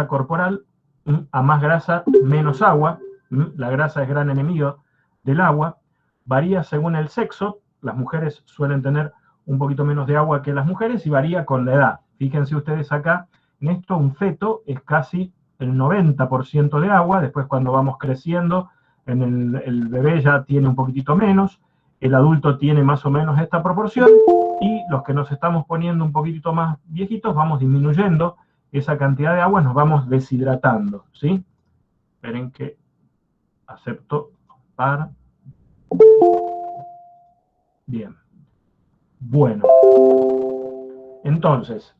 corporal, a más grasa, menos agua. La grasa es gran enemigo del agua. Varía según el sexo. Las mujeres suelen tener un poquito menos de agua que las mujeres y varía con la edad. Fíjense ustedes acá, en esto un feto es casi el 90% de agua. Después cuando vamos creciendo, el bebé ya tiene un poquitito menos, el adulto tiene más o menos esta proporción, y los que nos estamos poniendo un poquitito más viejitos vamos disminuyendo esa cantidad de agua, nos vamos deshidratando, ¿sí? Esperen que acepto para... Bien. Bueno. Entonces,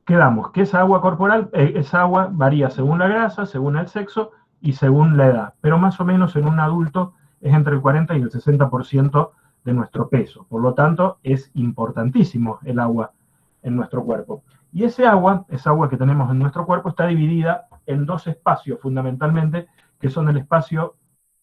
quedamos que esa agua corporal, esa agua varía según la grasa, según el sexo y según la edad, pero más o menos en un adulto es entre el 40 y el 60% de nuestro peso. Por lo tanto, es importantísimo el agua en nuestro cuerpo. Y esa agua que tenemos en nuestro cuerpo está dividida en dos espacios fundamentalmente, que son el espacio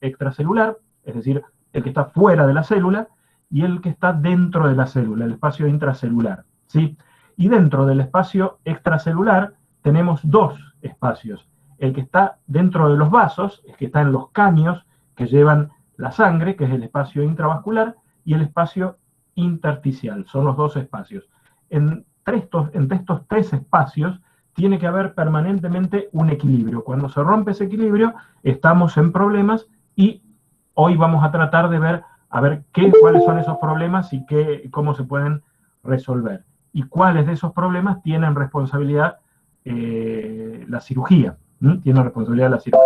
extracelular, es decir, el que está fuera de la célula, y el que está dentro de la célula, el espacio intracelular, ¿sí? Y dentro del espacio extracelular tenemos dos espacios. El que está dentro de los vasos, el que está en los caños que llevan la sangre, que es el espacio intravascular, y el espacio intersticial, son los dos espacios. Entre estos tres espacios tiene que haber permanentemente un equilibrio. Cuando se rompe ese equilibrio, estamos en problemas, y hoy vamos a tratar de ver cuáles son esos problemas y cómo se pueden resolver. Y cuáles de esos problemas tienen responsabilidad la cirugía. Tiene responsabilidad la cirugía.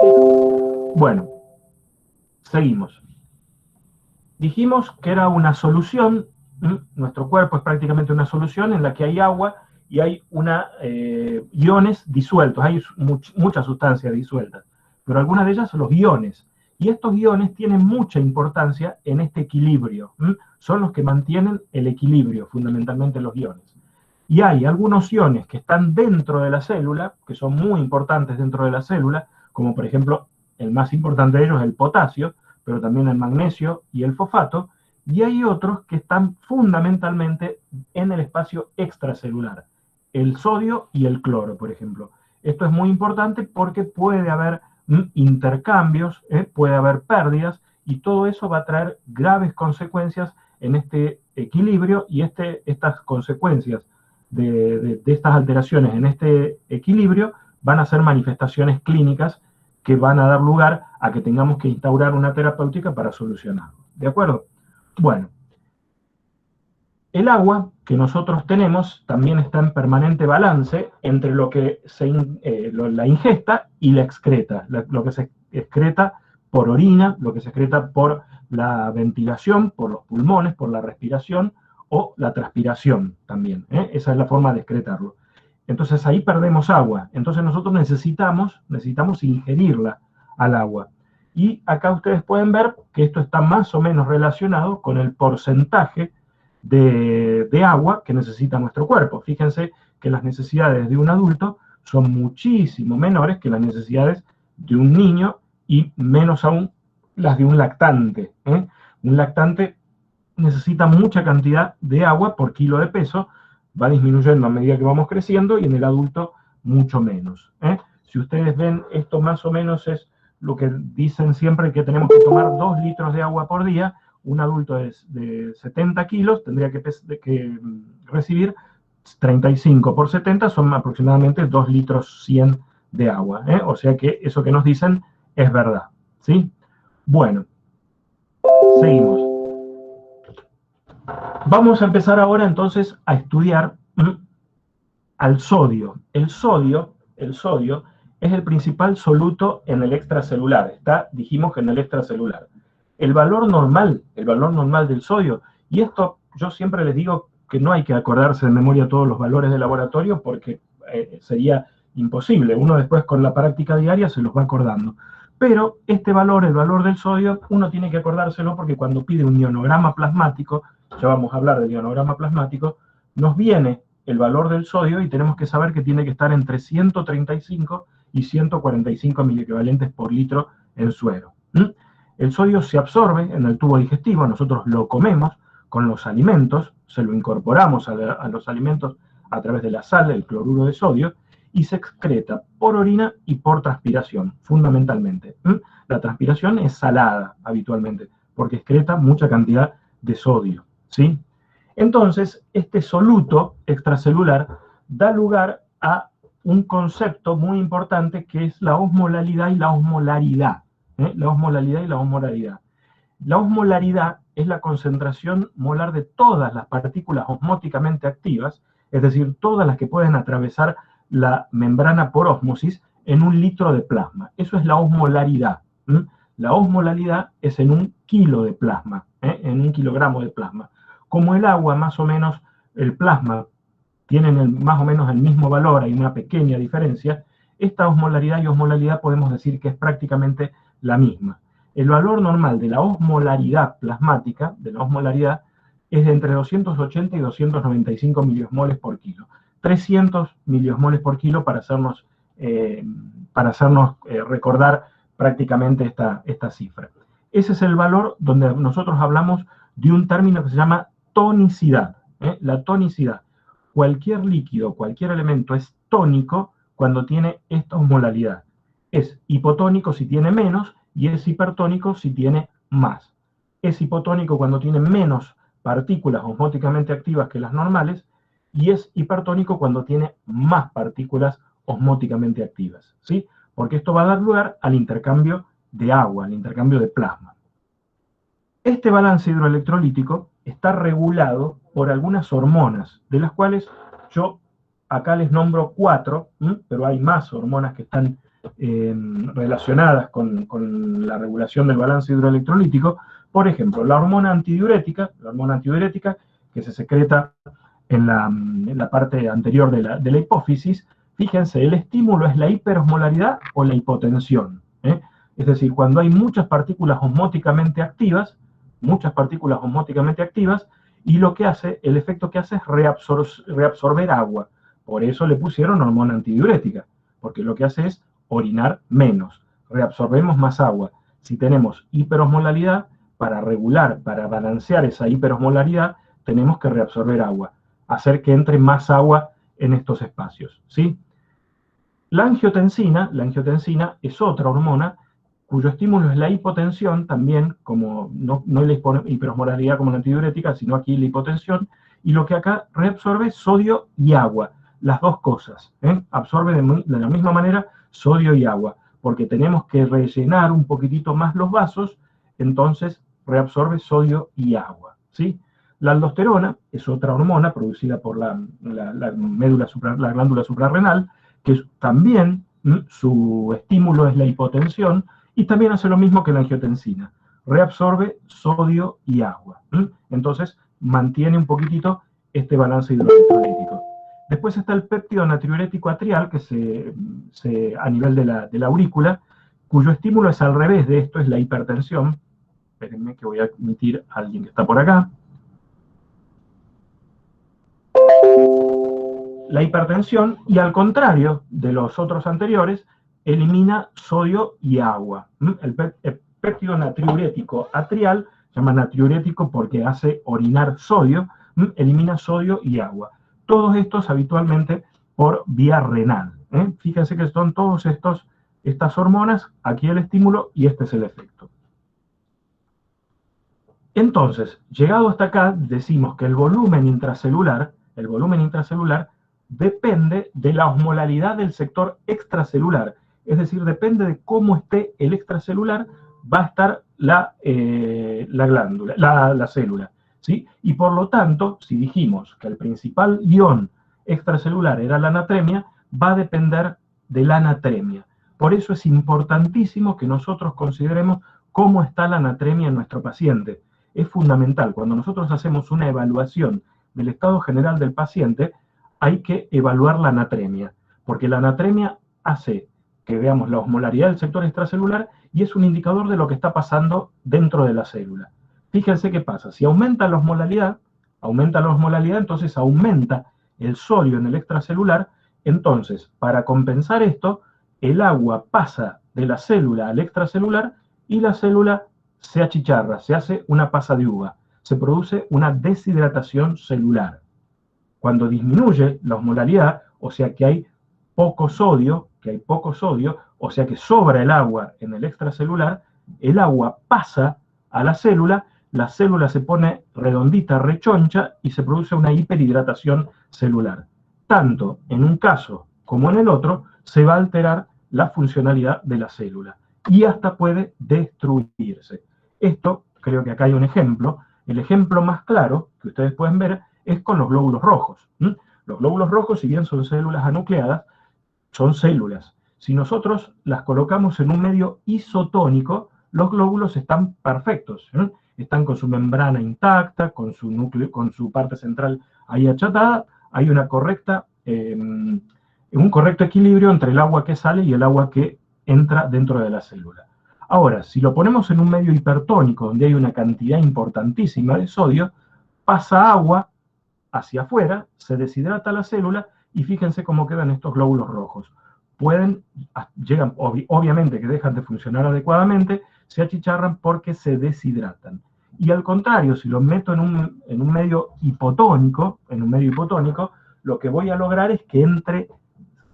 Bueno, seguimos. Dijimos que era una solución, nuestro cuerpo es prácticamente una solución en la que hay agua y hay iones disueltos, hay muchas sustancias disueltas, pero algunas de ellas son los iones. Y estos iones tienen mucha importancia en este equilibrio. Son los que mantienen el equilibrio, fundamentalmente los iones. Y hay algunos iones que están dentro de la célula, que son muy importantes dentro de la célula, como por ejemplo, el más importante de ellos es el potasio, pero también el magnesio y el fosfato, y hay otros que están fundamentalmente en el espacio extracelular, el sodio y el cloro, por ejemplo. Esto es muy importante porque puede haber intercambios, puede haber pérdidas, y todo eso va a traer graves consecuencias en este equilibrio, y estas consecuencias de estas alteraciones en este equilibrio van a ser manifestaciones clínicas que van a dar lugar a que tengamos que instaurar una terapéutica para solucionarlo. ¿De acuerdo? Bueno, el agua que nosotros tenemos también está en permanente balance entre lo que la ingesta y la excreta, lo que se excreta por orina, lo que se excreta por la ventilación, por los pulmones, por la respiración o la transpiración también. Esa es la forma de excretarlo. Entonces ahí perdemos agua. Entonces nosotros necesitamos ingerirla al agua. Y acá ustedes pueden ver que esto está más o menos relacionado con el porcentaje de agua que necesita nuestro cuerpo. Fíjense que las necesidades de un adulto son muchísimo menores que las necesidades de un niño, y menos aún las de un lactante. Un lactante necesita mucha cantidad de agua por kilo de peso, va disminuyendo a medida que vamos creciendo, y en el adulto mucho menos. Si ustedes ven, esto más o menos es lo que dicen siempre, que tenemos que tomar 2 litros de agua por día. Un adulto de 70 kilos tendría que recibir 35 por 70, son aproximadamente 2 litros 100 de agua. O sea que eso que nos dicen es verdad, ¿sí? Bueno, seguimos. Vamos a empezar ahora entonces a estudiar al sodio. El sodio es el principal soluto en el extracelular. Dijimos que en el extracelular. El valor normal del sodio, y esto yo siempre les digo que no hay que acordarse de memoria todos los valores de laboratorio, porque sería imposible. Uno después con la práctica diaria se los va acordando. Pero este valor, el valor del sodio, uno tiene que acordárselo porque cuando pide un ionograma plasmático, ya vamos a hablar del ionograma plasmático, nos viene el valor del sodio y tenemos que saber que tiene que estar entre 135 y 145 miliequivalentes por litro en suero. El sodio se absorbe en el tubo digestivo, nosotros lo comemos con los alimentos, se lo incorporamos a los alimentos a través de la sal, el cloruro de sodio, y se excreta por orina y por transpiración, fundamentalmente. La transpiración es salada habitualmente, porque excreta mucha cantidad de sodio, ¿sí? Entonces, este soluto extracelular da lugar a un concepto muy importante que es la osmolalidad y la osmolaridad. La osmolalidad y la osmolaridad. La osmolaridad es la concentración molar de todas las partículas osmóticamente activas, es decir, todas las que pueden atravesar la membrana por ósmosis en un litro de plasma. Eso es la osmolaridad. La osmolaridad es en un kilo de plasma, en un kilogramo de plasma. Como el agua, más o menos, el plasma tienen más o menos el mismo valor, hay una pequeña diferencia, esta osmolaridad y osmolaridad podemos decir que es prácticamente la misma. El valor normal de la osmolaridad plasmática, de la osmolaridad, es de entre 280 y 295 miliosmoles por kilo. 300 miliosmoles por kilo para hacernos recordar prácticamente esta cifra. Ese es el valor donde nosotros hablamos de un término que se llama tonicidad. La tonicidad. Cualquier líquido, cualquier elemento es tónico cuando tiene esta osmolaridad. Es hipotónico si tiene menos y es hipertónico si tiene más. Es hipotónico cuando tiene menos partículas osmóticamente activas que las normales y es hipertónico cuando tiene más partículas osmóticamente activas, ¿sí? Porque esto va a dar lugar al intercambio de agua, al intercambio de plasma. Este balance hidroelectrolítico está regulado por algunas hormonas, de las cuales yo acá les nombro 4, pero hay más hormonas que están relacionadas con la regulación del balance hidroelectrolítico. Por ejemplo, la hormona antidiurética que se secreta en la parte anterior de la hipófisis. Fíjense, el estímulo es la hiperosmolaridad o la hipotensión. Es decir, cuando hay muchas partículas osmóticamente activas, y lo que hace, el efecto que hace es reabsorber agua. Por eso le pusieron hormona antidiurética, porque lo que hace es orinar menos, reabsorbemos más agua. Si tenemos hiperosmolaridad, para regular, para balancear esa hiperosmolaridad, tenemos que reabsorber agua, hacer que entre más agua en estos espacios, ¿sí? La angiotensina es otra hormona cuyo estímulo es la hipotensión, también, como no la hiperosmolaridad como la antidiurética, sino aquí la hipotensión, y lo que acá reabsorbe es sodio y agua, las dos cosas, absorbe de la misma manera sodio y agua, porque tenemos que rellenar un poquitito más los vasos, entonces reabsorbe sodio y agua, ¿sí? La aldosterona es otra hormona producida por la glándula suprarrenal, que también su estímulo es la hipotensión, y también hace lo mismo que la angiotensina, reabsorbe sodio y agua. Entonces, mantiene un poquitito este balance hidroelectrolítico. Después está el péptido natriurético atrial, que a nivel de la aurícula, cuyo estímulo es al revés de esto, es la hipertensión. Espérenme que voy a admitir a alguien que está por acá. La hipertensión, y al contrario de los otros anteriores, elimina sodio y agua. El péptido natriurético atrial, se llama natriurético porque hace orinar sodio, elimina sodio y agua. Todos estos habitualmente por vía renal. Fíjense que son todos estas hormonas, aquí el estímulo y este es el efecto. Entonces, llegado hasta acá, decimos que el volumen intracelular depende de la osmolaridad del sector extracelular, es decir, depende de cómo esté el extracelular, va a estar la célula, ¿sí? Y por lo tanto, si dijimos que el principal ion extracelular era la natremia, va a depender de la natremia. Por eso es importantísimo que nosotros consideremos cómo está la natremia en nuestro paciente. Es fundamental, cuando nosotros hacemos una evaluación del estado general del paciente, hay que evaluar la natremia, porque la natremia hace que veamos la osmolaridad del sector extracelular y es un indicador de lo que está pasando dentro de la célula. Fíjense qué pasa, si aumenta la osmolaridad, entonces aumenta el sodio en el extracelular, entonces para compensar esto, el agua pasa de la célula al extracelular y la célula se achicharra, se hace una pasa de uva, se produce una deshidratación celular. Cuando disminuye la osmolaridad, o sea que hay poco sodio, o sea que sobra el agua en el extracelular, el agua pasa a la célula se pone redondita, rechoncha, y se produce una hiperhidratación celular. Tanto en un caso como en el otro, se va a alterar la funcionalidad de la célula y hasta puede destruirse. Esto, creo que acá hay un ejemplo. El ejemplo más claro que ustedes pueden ver es con los glóbulos rojos. Los glóbulos rojos, si bien son células anucleadas, son células. Si nosotros las colocamos en un medio isotónico, los glóbulos están perfectos. Están con su membrana intacta, con su núcleo, con su parte central ahí achatada. Hay un correcto equilibrio entre el agua que sale y el agua que entra dentro de la célula. Ahora, si lo ponemos en un medio hipertónico, donde hay una cantidad importantísima de sodio, pasa agua hacia afuera, se deshidrata la célula y fíjense cómo quedan estos glóbulos rojos. Llegan, obviamente que dejan de funcionar adecuadamente, se achicharran porque se deshidratan. Y al contrario, si los meto en un medio hipotónico, lo que voy a lograr es que entre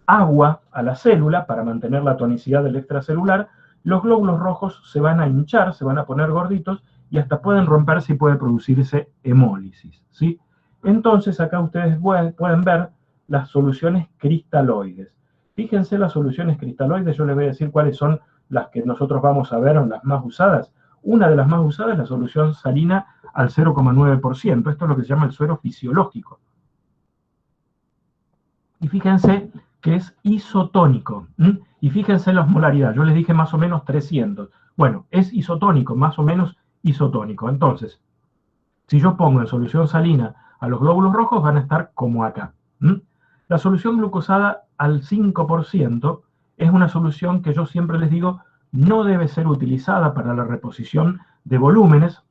agua a la célula para mantener la tonicidad del extracelular. Los glóbulos rojos se van a hinchar, se van a poner gorditos y hasta pueden romperse y puede producirse hemólisis, ¿sí? Entonces acá ustedes pueden ver las soluciones cristaloides. Fíjense las soluciones cristaloides, yo les voy a decir cuáles son las que nosotros vamos a ver, las más usadas. Una de las más usadas es la solución salina al 0,9%. Esto es lo que se llama el suero fisiológico. Y fíjense que es isotónico. Y fíjense la osmolaridad. Yo les dije más o menos 300. Bueno, es isotónico, más o menos isotónico. Entonces, si yo pongo en solución salina a los glóbulos rojos, van a estar como acá. La solución glucosada al 5% es una solución que yo siempre les digo no debe ser utilizada para la reposición de volúmenes.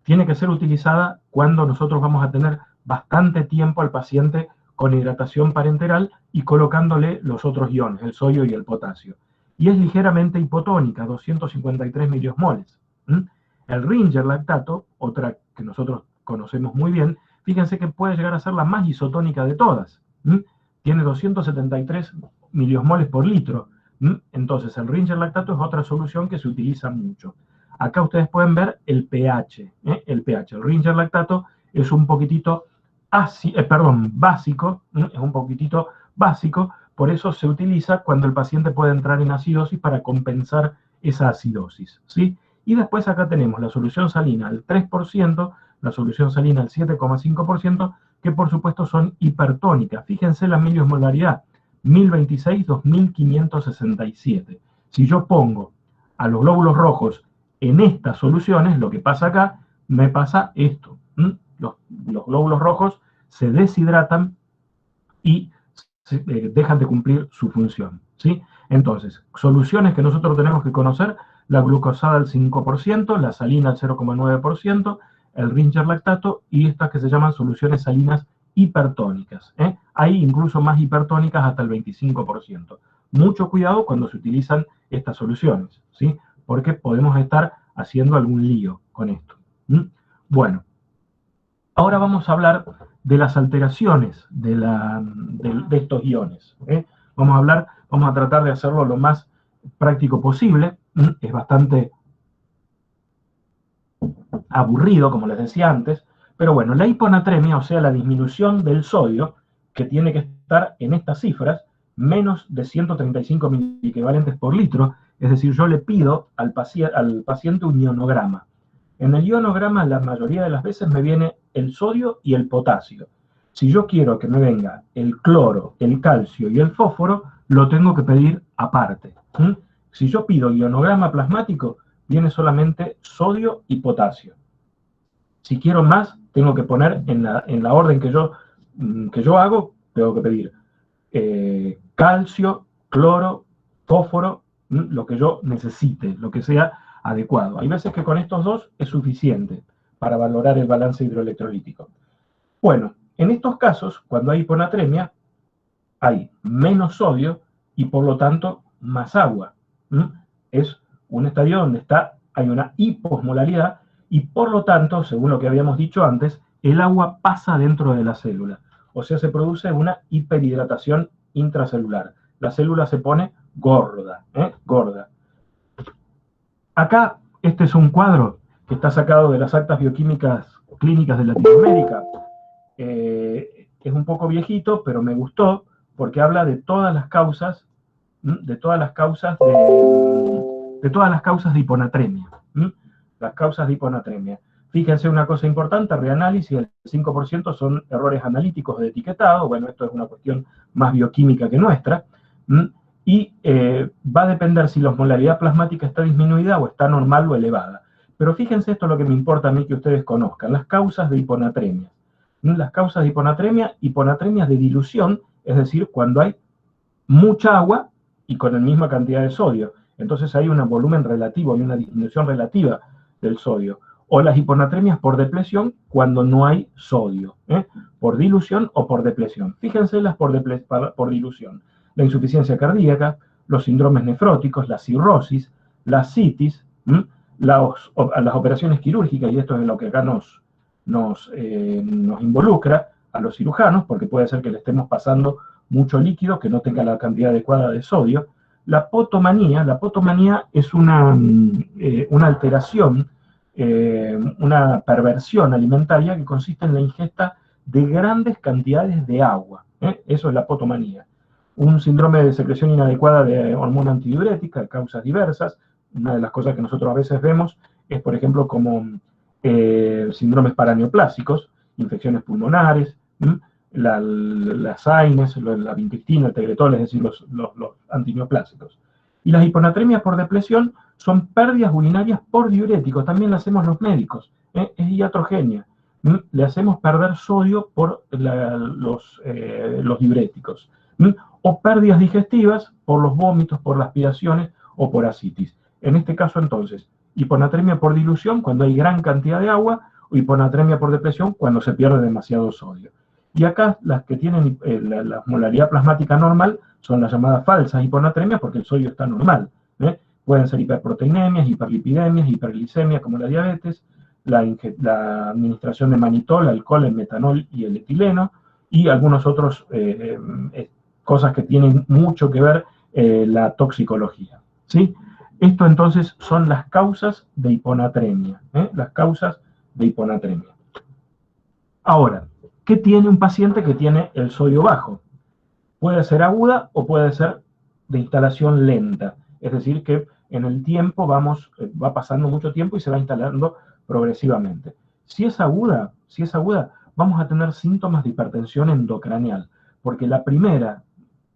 Tiene que ser utilizada cuando nosotros vamos a tener bastante tiempo al paciente con hidratación parenteral y colocándole los otros iones, el sodio y el potasio. Y es ligeramente hipotónica, 253 miliosmoles. El Ringer lactato, otra que nosotros conocemos muy bien, fíjense que puede llegar a ser la más isotónica de todas. Tiene 273 miliosmoles por litro. Entonces el Ringer lactato es otra solución que se utiliza mucho. Acá ustedes pueden ver el pH. El Ringer lactato es un poquitito básico, es un poquitito básico, por eso se utiliza cuando el paciente puede entrar en acidosis para compensar esa acidosis, ¿sí? Y después acá tenemos la solución salina al 3%, la solución salina al 7,5%, que por supuesto son hipertónicas. Fíjense la miliosmolaridad, 1026, 2567. Si yo pongo a los glóbulos rojos en estas soluciones, lo que pasa acá, me pasa esto. Los glóbulos rojos se deshidratan y dejan de cumplir su función, ¿sí? Entonces, soluciones que nosotros tenemos que conocer: la glucosada al 5%, la salina al 0,9%, el Ringer lactato y estas que se llaman soluciones salinas hipertónicas. Hay incluso más hipertónicas hasta el 25%. Mucho cuidado cuando se utilizan estas soluciones, ¿sí? Porque podemos estar haciendo algún lío con esto. Bueno, ahora vamos a hablar de las alteraciones de estos iones. Vamos a tratar de hacerlo lo más práctico posible. Es bastante aburrido, como les decía antes, pero bueno, la hiponatremia, o sea, la disminución del sodio, que tiene que estar en estas cifras, menos de 135 miliequivalentes por litro, es decir, yo le pido al paciente un ionograma. En el ionograma, la mayoría de las veces me viene el sodio y el potasio. Si yo quiero que me venga el cloro, el calcio y el fósforo, lo tengo que pedir aparte. Si yo pido ionograma plasmático, viene solamente sodio y potasio. Si quiero más, tengo que poner en la orden que yo hago, tengo que pedir calcio, cloro, fósforo, lo que yo necesite, lo que sea adecuado. Hay veces que con estos dos es suficiente para valorar el balance hidroelectrolítico. Bueno, en estos casos, cuando hay hiponatremia, hay menos sodio y por lo tanto más agua. Es un estadio donde hay una hiposmolaridad y por lo tanto, según lo que habíamos dicho antes, el agua pasa dentro de la célula. O sea, se produce una hiperhidratación intracelular. La célula se pone gorda, gorda. Acá, este es un cuadro que está sacado de las actas bioquímicas clínicas de Latinoamérica. Es un poco viejito, pero me gustó porque habla de todas las causas, de todas las causas de hiponatremia. Las causas de hiponatremia. Fíjense una cosa importante, reanálisis, el 5% son errores analíticos de etiquetado. Bueno, esto es una cuestión más bioquímica que nuestra. Y va a depender si la osmolaridad plasmática está disminuida o está normal o elevada. Pero fíjense, esto es lo que me importa a mí que ustedes conozcan, las causas de hiponatremia. Las causas de hiponatremias de dilución, es decir, cuando hay mucha agua y con la misma cantidad de sodio. Entonces hay un volumen relativo, hay una disminución relativa del sodio. O las hiponatremias por depresión cuando no hay sodio, por dilución o por depresión. Fíjense las por dilución. La insuficiencia cardíaca, los síndromes nefróticos, la cirrosis, la citis, las operaciones quirúrgicas, y esto es lo que acá nos involucra a los cirujanos, porque puede ser que le estemos pasando mucho líquido que no tenga la cantidad adecuada de sodio. La potomanía es una alteración, una perversión alimentaria que consiste en la ingesta de grandes cantidades de agua. Eso es la potomanía. Un síndrome de secreción inadecuada de hormona antidiurética, causas diversas. Una de las cosas que nosotros a veces vemos es, por ejemplo, como síndromes paraneoplásicos, infecciones pulmonares, las AINES, la vincristina, el tegretol, es decir, los antineoplásicos. Y las hiponatremias por depresión son pérdidas urinarias por diuréticos, también las hacemos los médicos, es iatrogenia. Le hacemos perder sodio por los diuréticos. O pérdidas digestivas por los vómitos, por las aspiraciones o por ascitis. En este caso, entonces, hiponatremia por dilución cuando hay gran cantidad de agua, o hiponatremia por depresión cuando se pierde demasiado sodio. Y acá las que tienen la osmolaridad plasmática normal son las llamadas falsas hiponatremias porque el sodio está normal. Pueden ser hiperproteinemias, hiperlipidemias, hiperglicemias como la diabetes, la administración de manitol, alcohol, el metanol y el etileno, y algunos otros cosas que tienen mucho que ver la toxicología. ¿Sí? Esto entonces son las causas de hiponatremia. Las causas de hiponatremia. Ahora, ¿qué tiene un paciente que tiene el sodio bajo? Puede ser aguda o puede ser de instalación lenta. Es decir, que en el tiempo va pasando mucho tiempo y se va instalando progresivamente. Si es aguda, vamos a tener síntomas de hipertensión endocranial, porque la primera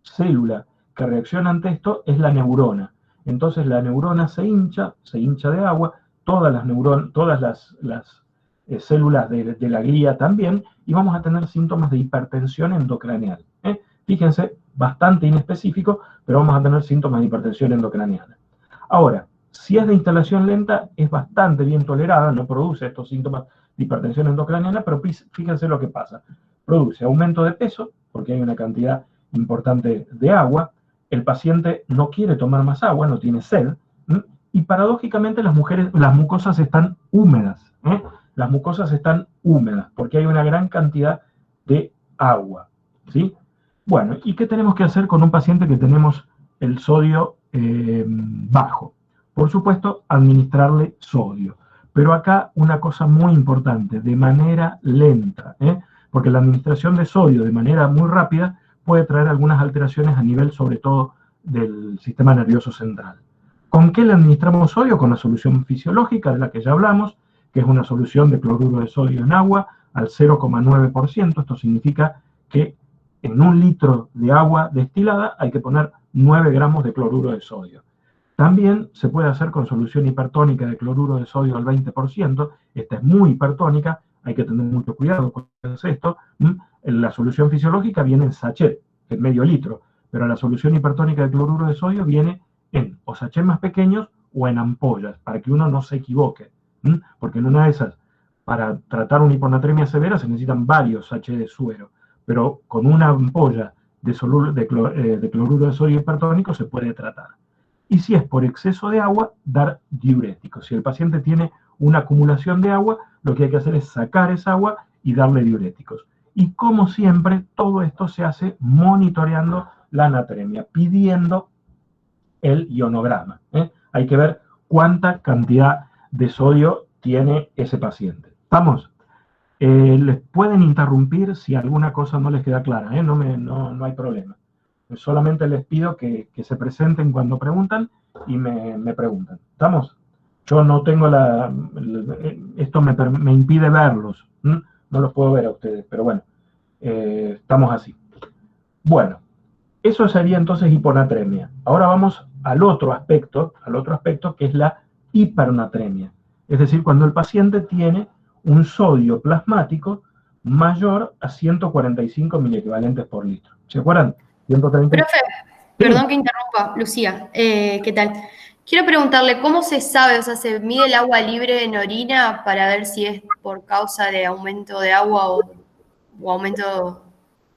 célula que reacciona ante esto es la neurona. Entonces la neurona se hincha de agua, todas las células de la glía también, y vamos a tener síntomas de hipertensión endocranial. Fíjense, bastante inespecífico, pero vamos a tener síntomas de hipertensión endocraniana. Ahora, si es de instalación lenta, es bastante bien tolerada, no produce estos síntomas de hipertensión endocraniana, pero fíjense lo que pasa. Produce aumento de peso, porque hay una cantidad importante de agua, el paciente no quiere tomar más agua, no tiene sed, y paradójicamente las mucosas están húmedas. Las mucosas están húmedas, porque hay una gran cantidad de agua. ¿Sí? Bueno, ¿y qué tenemos que hacer con un paciente que tenemos el sodio bajo? Por supuesto, administrarle sodio. Pero acá una cosa muy importante, de manera lenta, porque la administración de sodio de manera muy rápida puede traer algunas alteraciones a nivel, sobre todo, del sistema nervioso central. ¿Con qué le administramos sodio? Con la solución fisiológica de la que ya hablamos, que es una solución de cloruro de sodio en agua al 0,9%. Esto significa que en 1 litro de agua destilada hay que poner 9 gramos de cloruro de sodio. También se puede hacer con solución hipertónica de cloruro de sodio al 20%. Esta es muy hipertónica, hay que tener mucho cuidado con esto. La solución fisiológica viene en sachet, en medio litro, pero la solución hipertónica de cloruro de sodio viene en o sachets más pequeños o en ampollas, para que uno no se equivoque. Porque en una de esas, para tratar una hiponatremia severa se necesitan varios sachets de suero, pero con una ampolla de cloruro de sodio hipertónico se puede tratar. Y si es por exceso de agua, dar diuréticos. Si el paciente tiene una acumulación de agua, lo que hay que hacer es sacar esa agua y darle diuréticos. Y como siempre, todo esto se hace monitoreando la anatremia, pidiendo el ionograma. Hay que ver cuánta cantidad de sodio tiene ese paciente. ¿Estamos? Les pueden interrumpir si alguna cosa no les queda clara, no hay problema. Solamente les pido que se presenten cuando preguntan y me preguntan. ¿Estamos? Yo no tengo esto me impide verlos. No los puedo ver a ustedes, pero bueno, estamos así. Bueno, eso sería entonces hiponatremia. Ahora vamos al otro aspecto que es la hipernatremia. Es decir, cuando el paciente tiene un sodio plasmático mayor a 145 miliequivalentes por litro. ¿Se acuerdan? 130. Profe, perdón que interrumpa, Lucía, ¿qué tal? Quiero preguntarle, ¿cómo se sabe, o sea, se mide el agua libre en orina para ver si es por causa de aumento de agua o aumento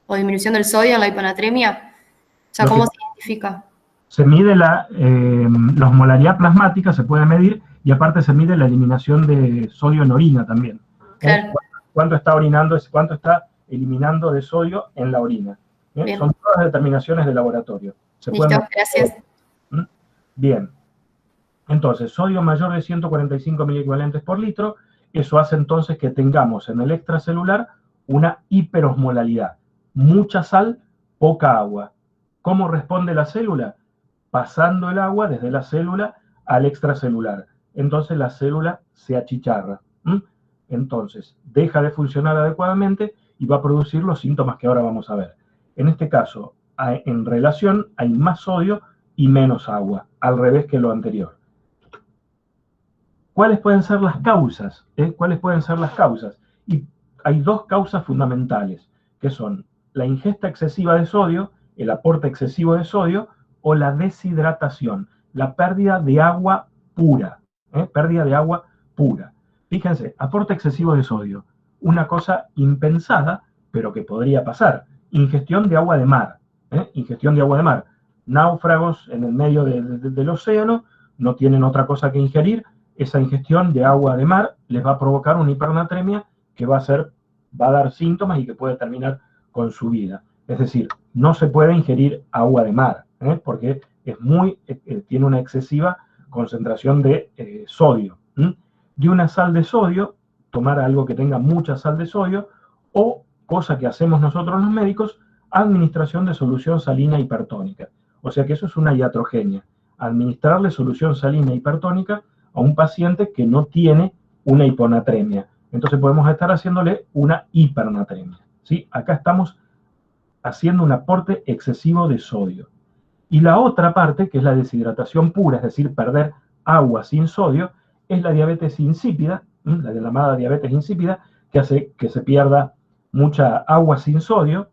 o disminución del sodio en la hiponatremia? O sea, ¿cómo se identifica? Se mide la osmolaridad plasmática, se puede medir, y aparte se mide la eliminación de sodio en orina también. Claro. ¿Cuánto está orinando, cuánto está eliminando de sodio en la orina? Son todas determinaciones de laboratorio. Listo, gracias. Bien. Entonces, sodio mayor de 145 miliequivalentes por litro, eso hace entonces que tengamos en el extracelular una hiperosmolaridad. Mucha sal, poca agua. ¿Cómo responde la célula? Pasando el agua desde la célula al extracelular. Entonces la célula se achicharra. Entonces deja de funcionar adecuadamente y va a producir los síntomas que ahora vamos a ver. En este caso, en relación, hay más sodio y menos agua, al revés que lo anterior. ¿Cuáles pueden ser las causas? ¿Cuáles pueden ser las causas? Y hay dos causas fundamentales, que son la ingesta excesiva de sodio, el aporte excesivo de sodio, o la deshidratación, la pérdida de agua pura. Pérdida de agua pura. Fíjense, aporte excesivo de sodio, una cosa impensada, pero que podría pasar. Ingestión de agua de mar. Ingestión de agua de mar. Náufragos en el medio del océano, no tienen otra cosa que ingerir. Esa ingestión de agua de mar les va a provocar una hipernatremia que va a dar síntomas y que puede terminar con su vida. Es decir, no se puede ingerir agua de mar, porque tiene una excesiva concentración de sodio. De una sal de sodio, tomar algo que tenga mucha sal de sodio, o, cosa que hacemos nosotros los médicos, administración de solución salina hipertónica. O sea que eso es una iatrogenia. Administrarle solución salina hipertónica a un paciente que no tiene una hiponatremia. Entonces podemos estar haciéndole una hipernatremia. ¿Sí? Acá estamos haciendo un aporte excesivo de sodio. Y la otra parte, que es la deshidratación pura, es decir, perder agua sin sodio, es la diabetes insípida, la llamada diabetes insípida, que hace que se pierda mucha agua sin sodio.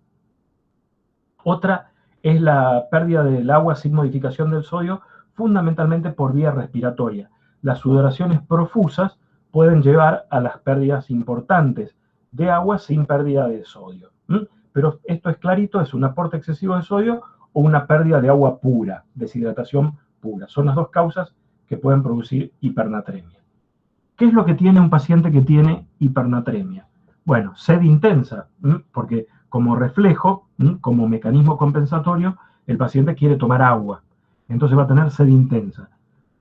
Otra es la pérdida del agua sin modificación del sodio, fundamentalmente por vía respiratoria. Las sudoraciones profusas pueden llevar a las pérdidas importantes de agua sin pérdida de sodio. Pero esto es clarito, es un aporte excesivo de sodio o una pérdida de agua pura, deshidratación pura. Son las dos causas que pueden producir hipernatremia. ¿Qué es lo que tiene un paciente que tiene hipernatremia? Bueno, sed intensa, porque como reflejo, como mecanismo compensatorio, el paciente quiere tomar agua. Entonces va a tener sed intensa.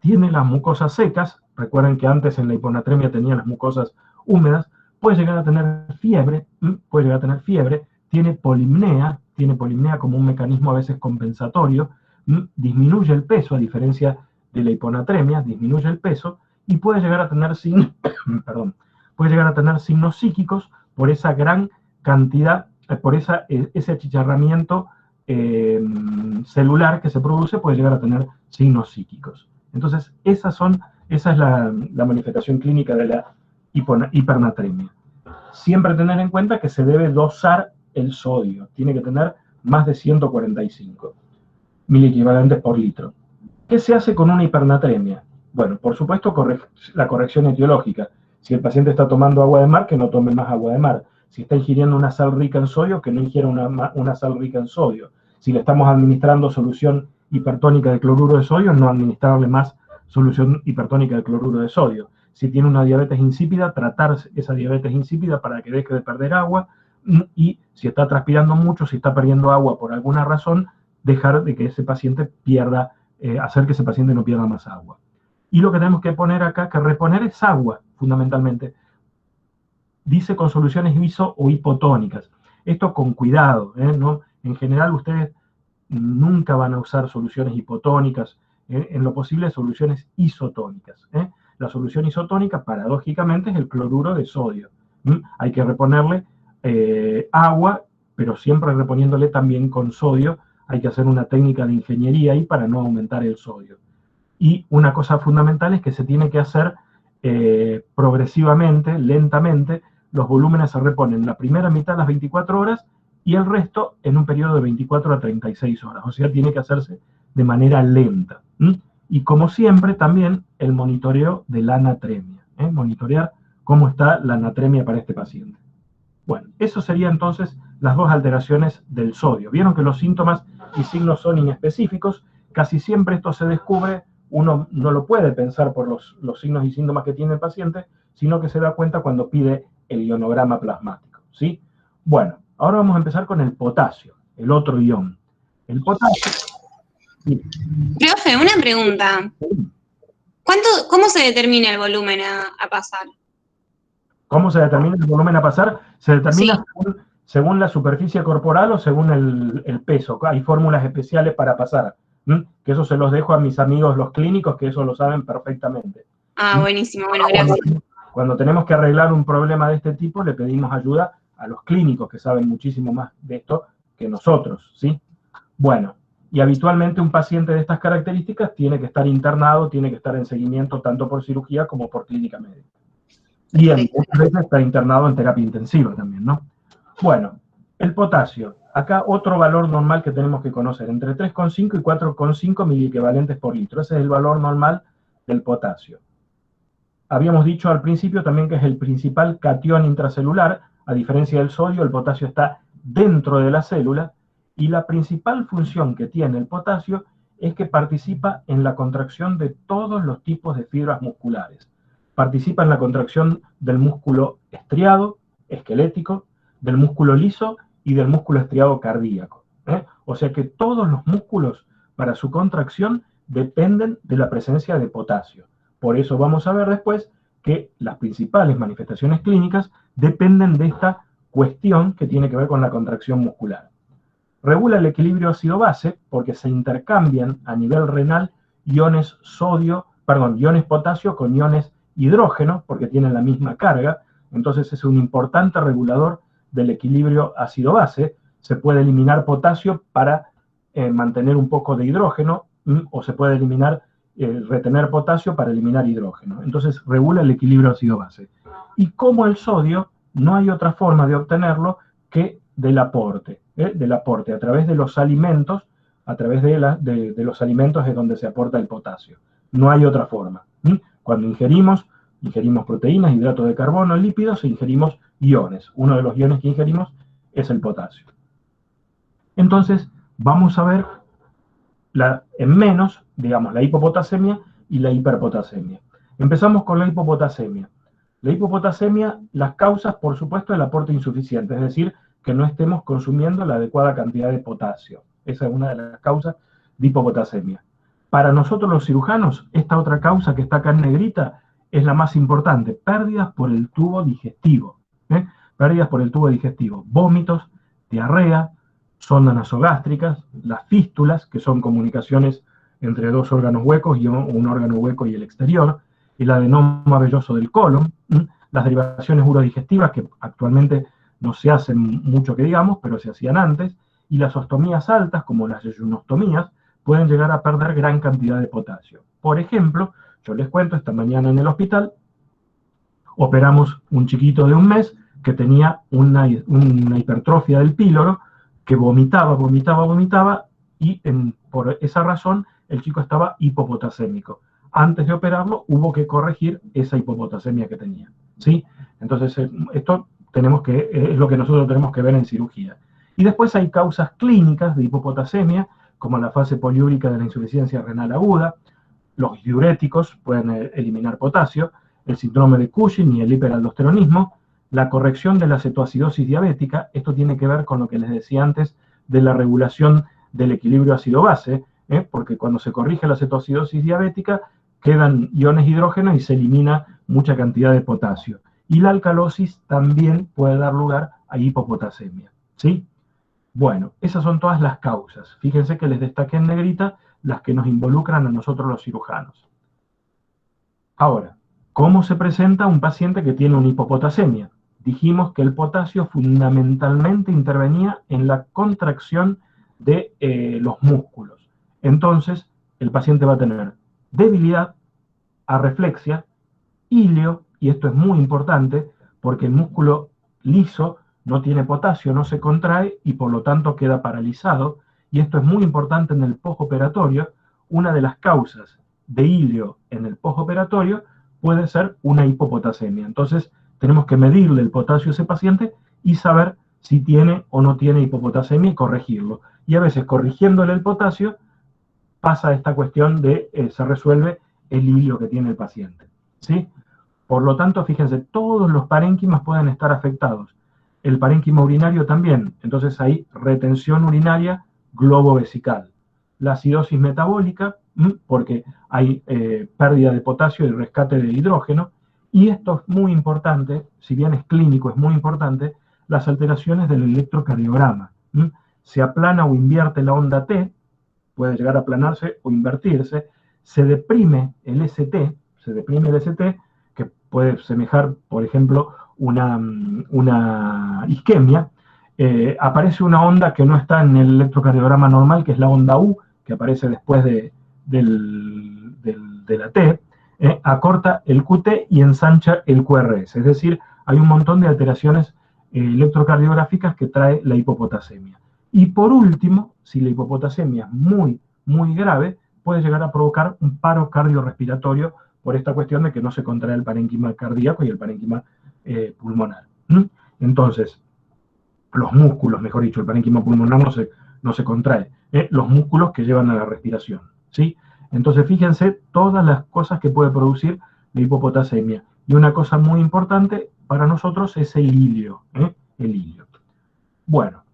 Tiene las mucosas secas, recuerden que antes en la hiponatremia tenía las mucosas húmedas, puede llegar a tener fiebre, tiene polimnea como un mecanismo a veces compensatorio, disminuye el peso, a diferencia de la hiponatremia, disminuye el peso, y puede llegar a tener signos psíquicos por esa gran cantidad, por ese achicharramiento celular que se produce, puede llegar a tener signos psíquicos. Entonces, esa es la manifestación clínica de la hipernatremia. Siempre tener en cuenta que se debe dosar el sodio, tiene que tener más de 145 miliequivalentes por litro. ¿Qué se hace con una hipernatremia? Bueno, por supuesto, la corrección etiológica. Si el paciente está tomando agua de mar, que no tome más agua de mar. Si está ingiriendo una sal rica en sodio, que no ingiera una sal rica en sodio. Si le estamos administrando solución hipertónica de cloruro de sodio, no administrarle más solución hipertónica de cloruro de sodio. Si tiene una diabetes insípida, tratar esa diabetes insípida para que deje de perder agua. Y si está transpirando mucho, si está perdiendo agua por alguna razón, dejar de que ese paciente pierda, hacer que ese paciente no pierda más agua. Y lo que tenemos que poner acá, que reponer es agua, fundamentalmente. Dice con soluciones iso o hipotónicas. Esto con cuidado, ¿no? En general ustedes nunca van a usar soluciones hipotónicas, en lo posible soluciones isotónicas. La solución isotónica, paradójicamente, es el cloruro de sodio. Hay que reponerle agua, pero siempre reponiéndole también con sodio. Hay que hacer una técnica de ingeniería ahí para no aumentar el sodio. Y una cosa fundamental es que se tiene que hacer progresivamente, lentamente. Los volúmenes se reponen la primera mitad a las 24 horas y el resto en un periodo de 24 a 36 horas. O sea, tiene que hacerse de manera lenta. Y como siempre, también el monitoreo de la anatremia. Monitorear cómo está la anatremia para este paciente. Bueno, eso serían entonces las dos alteraciones del sodio. Vieron que los síntomas y signos son inespecíficos. Casi siempre esto se descubre, uno no lo puede pensar por los signos y síntomas que tiene el paciente, sino que se da cuenta cuando pide el ionograma plasmático, ¿sí? Bueno, ahora vamos a empezar con el potasio, el otro ion. El potasio... Profe, una pregunta. ¿Cómo se determina el volumen a pasar? ¿Cómo se determina el volumen a pasar? Se determina según la superficie corporal o según el peso. Hay fórmulas especiales para pasar, que eso se los dejo a mis amigos los clínicos, que eso lo saben perfectamente. Ah, buenísimo, bueno, gracias. Cuando tenemos que arreglar un problema de este tipo, le pedimos ayuda a los clínicos, que saben muchísimo más de esto que nosotros, ¿sí? Bueno, y habitualmente un paciente de estas características tiene que estar internado, tiene que estar en seguimiento tanto por cirugía como por clínica médica. Y muchas veces está internado en terapia intensiva también, ¿no? Bueno, el potasio. Acá otro valor normal que tenemos que conocer, entre 3,5 y 4,5 miliequivalentes por litro. Ese es el valor normal del potasio. Habíamos dicho al principio también que es el principal catión intracelular. A diferencia del sodio, el potasio está dentro de la célula, y la principal función que tiene el potasio es que participa en la contracción de todos los tipos de fibras musculares. Participa en la contracción del músculo estriado, esquelético, del músculo liso y del músculo estriado cardíaco. O sea que todos los músculos para su contracción dependen de la presencia de potasio. Por eso vamos a ver después que las principales manifestaciones clínicas dependen de esta cuestión que tiene que ver con la contracción muscular. Regula el equilibrio ácido-base porque se intercambian a nivel renal iones potasio con iones hidrógeno, porque tienen la misma carga. Entonces es un importante regulador del equilibrio ácido-base. Se puede eliminar potasio para mantener un poco de hidrógeno, o se puede retener potasio para eliminar hidrógeno. Entonces regula el equilibrio ácido-base. Y como el sodio, no hay otra forma de obtenerlo que del aporte a través de los alimentos. A través de los alimentos es donde se aporta el potasio. No hay otra forma. Cuando ingerimos proteínas, hidratos de carbono, lípidos, e ingerimos iones. Uno de los iones que ingerimos es el potasio. Entonces, vamos a ver en menos, digamos, la hipopotasemia y la hiperpotasemia. Empezamos con la hipopotasemia. La hipopotasemia, las causas, por supuesto, el aporte insuficiente, es decir, que no estemos consumiendo la adecuada cantidad de potasio. Esa es una de las causas de hipopotasemia. Para nosotros los cirujanos, esta otra causa que está acá en negrita es la más importante: pérdidas por el tubo digestivo. Pérdidas por el tubo digestivo, vómitos, diarrea, sondas nasogástricas, las fístulas, que son comunicaciones entre dos órganos huecos y un órgano hueco y el exterior, el adenoma velloso del colon, las derivaciones urodigestivas, que actualmente no se hacen mucho que digamos, pero se hacían antes, y las ostomías altas, como las yeyunostomías, pueden llegar a perder gran cantidad de potasio. Por ejemplo, yo les cuento, esta mañana en el hospital operamos un chiquito de 1 mes que tenía una hipertrofia del píloro, que vomitaba, y por esa razón el chico estaba hipopotasémico. Antes de operarlo hubo que corregir esa hipopotasemia que tenía, ¿sí? Entonces esto es lo que nosotros tenemos que ver en cirugía. Y después hay causas clínicas de hipopotasemia, como la fase poliúrica de la insuficiencia renal aguda. Los diuréticos pueden eliminar potasio, el síndrome de Cushing y el hiperaldosteronismo, la corrección de la cetoacidosis diabética. Esto tiene que ver con lo que les decía antes de la regulación del equilibrio ácido-base, porque cuando se corrige la cetoacidosis diabética, quedan iones hidrógeno y se elimina mucha cantidad de potasio. Y la alcalosis también puede dar lugar a hipopotasemia, ¿sí? Bueno, esas son todas las causas. Fíjense que les destaqué en negrita las que nos involucran a nosotros los cirujanos. Ahora, ¿cómo se presenta un paciente que tiene una hipopotasemia? Dijimos que el potasio fundamentalmente intervenía en la contracción de los músculos. Entonces, el paciente va a tener debilidad, arreflexia, ilio, y esto es muy importante porque el músculo liso no tiene potasio, no se contrae y por lo tanto queda paralizado, y esto es muy importante en el postoperatorio. Una de las causas de ilio en el postoperatorio puede ser una hipopotasemia. Entonces tenemos que medirle el potasio a ese paciente y saber si tiene o no tiene hipopotasemia y corregirlo. Y a veces corrigiéndole el potasio pasa esta cuestión de se resuelve el ilio que tiene el paciente, ¿sí? Por lo tanto, fíjense, todos los parénquimas pueden estar afectados. El parénquima urinario también. Entonces hay retención urinaria globo-vesical. La acidosis metabólica, porque hay pérdida de potasio y rescate de hidrógeno. Y esto es muy importante, si bien es clínico, es muy importante, las alteraciones del electrocardiograma. Se aplana o invierte la onda T, puede llegar a aplanarse o invertirse, se deprime el ST, que puede semejar, por ejemplo, una isquemia, aparece una onda que no está en el electrocardiograma normal, que es la onda U, que aparece después de la T, acorta el QT y ensancha el QRS, es decir, hay un montón de alteraciones electrocardiográficas que trae la hipopotasemia. Y por último, si la hipopotasemia es muy, muy grave, puede llegar a provocar un paro cardiorrespiratorio por esta cuestión de que no se contrae el parénquima cardíaco y el parénquima pulmonar. Entonces, los músculos, mejor dicho, el parénquima pulmonar no se contrae, los músculos que llevan a la respiración, ¿sí? Entonces, fíjense todas las cosas que puede producir la hipopotasemia. Y una cosa muy importante para nosotros es el ilio, el ilio. Bueno,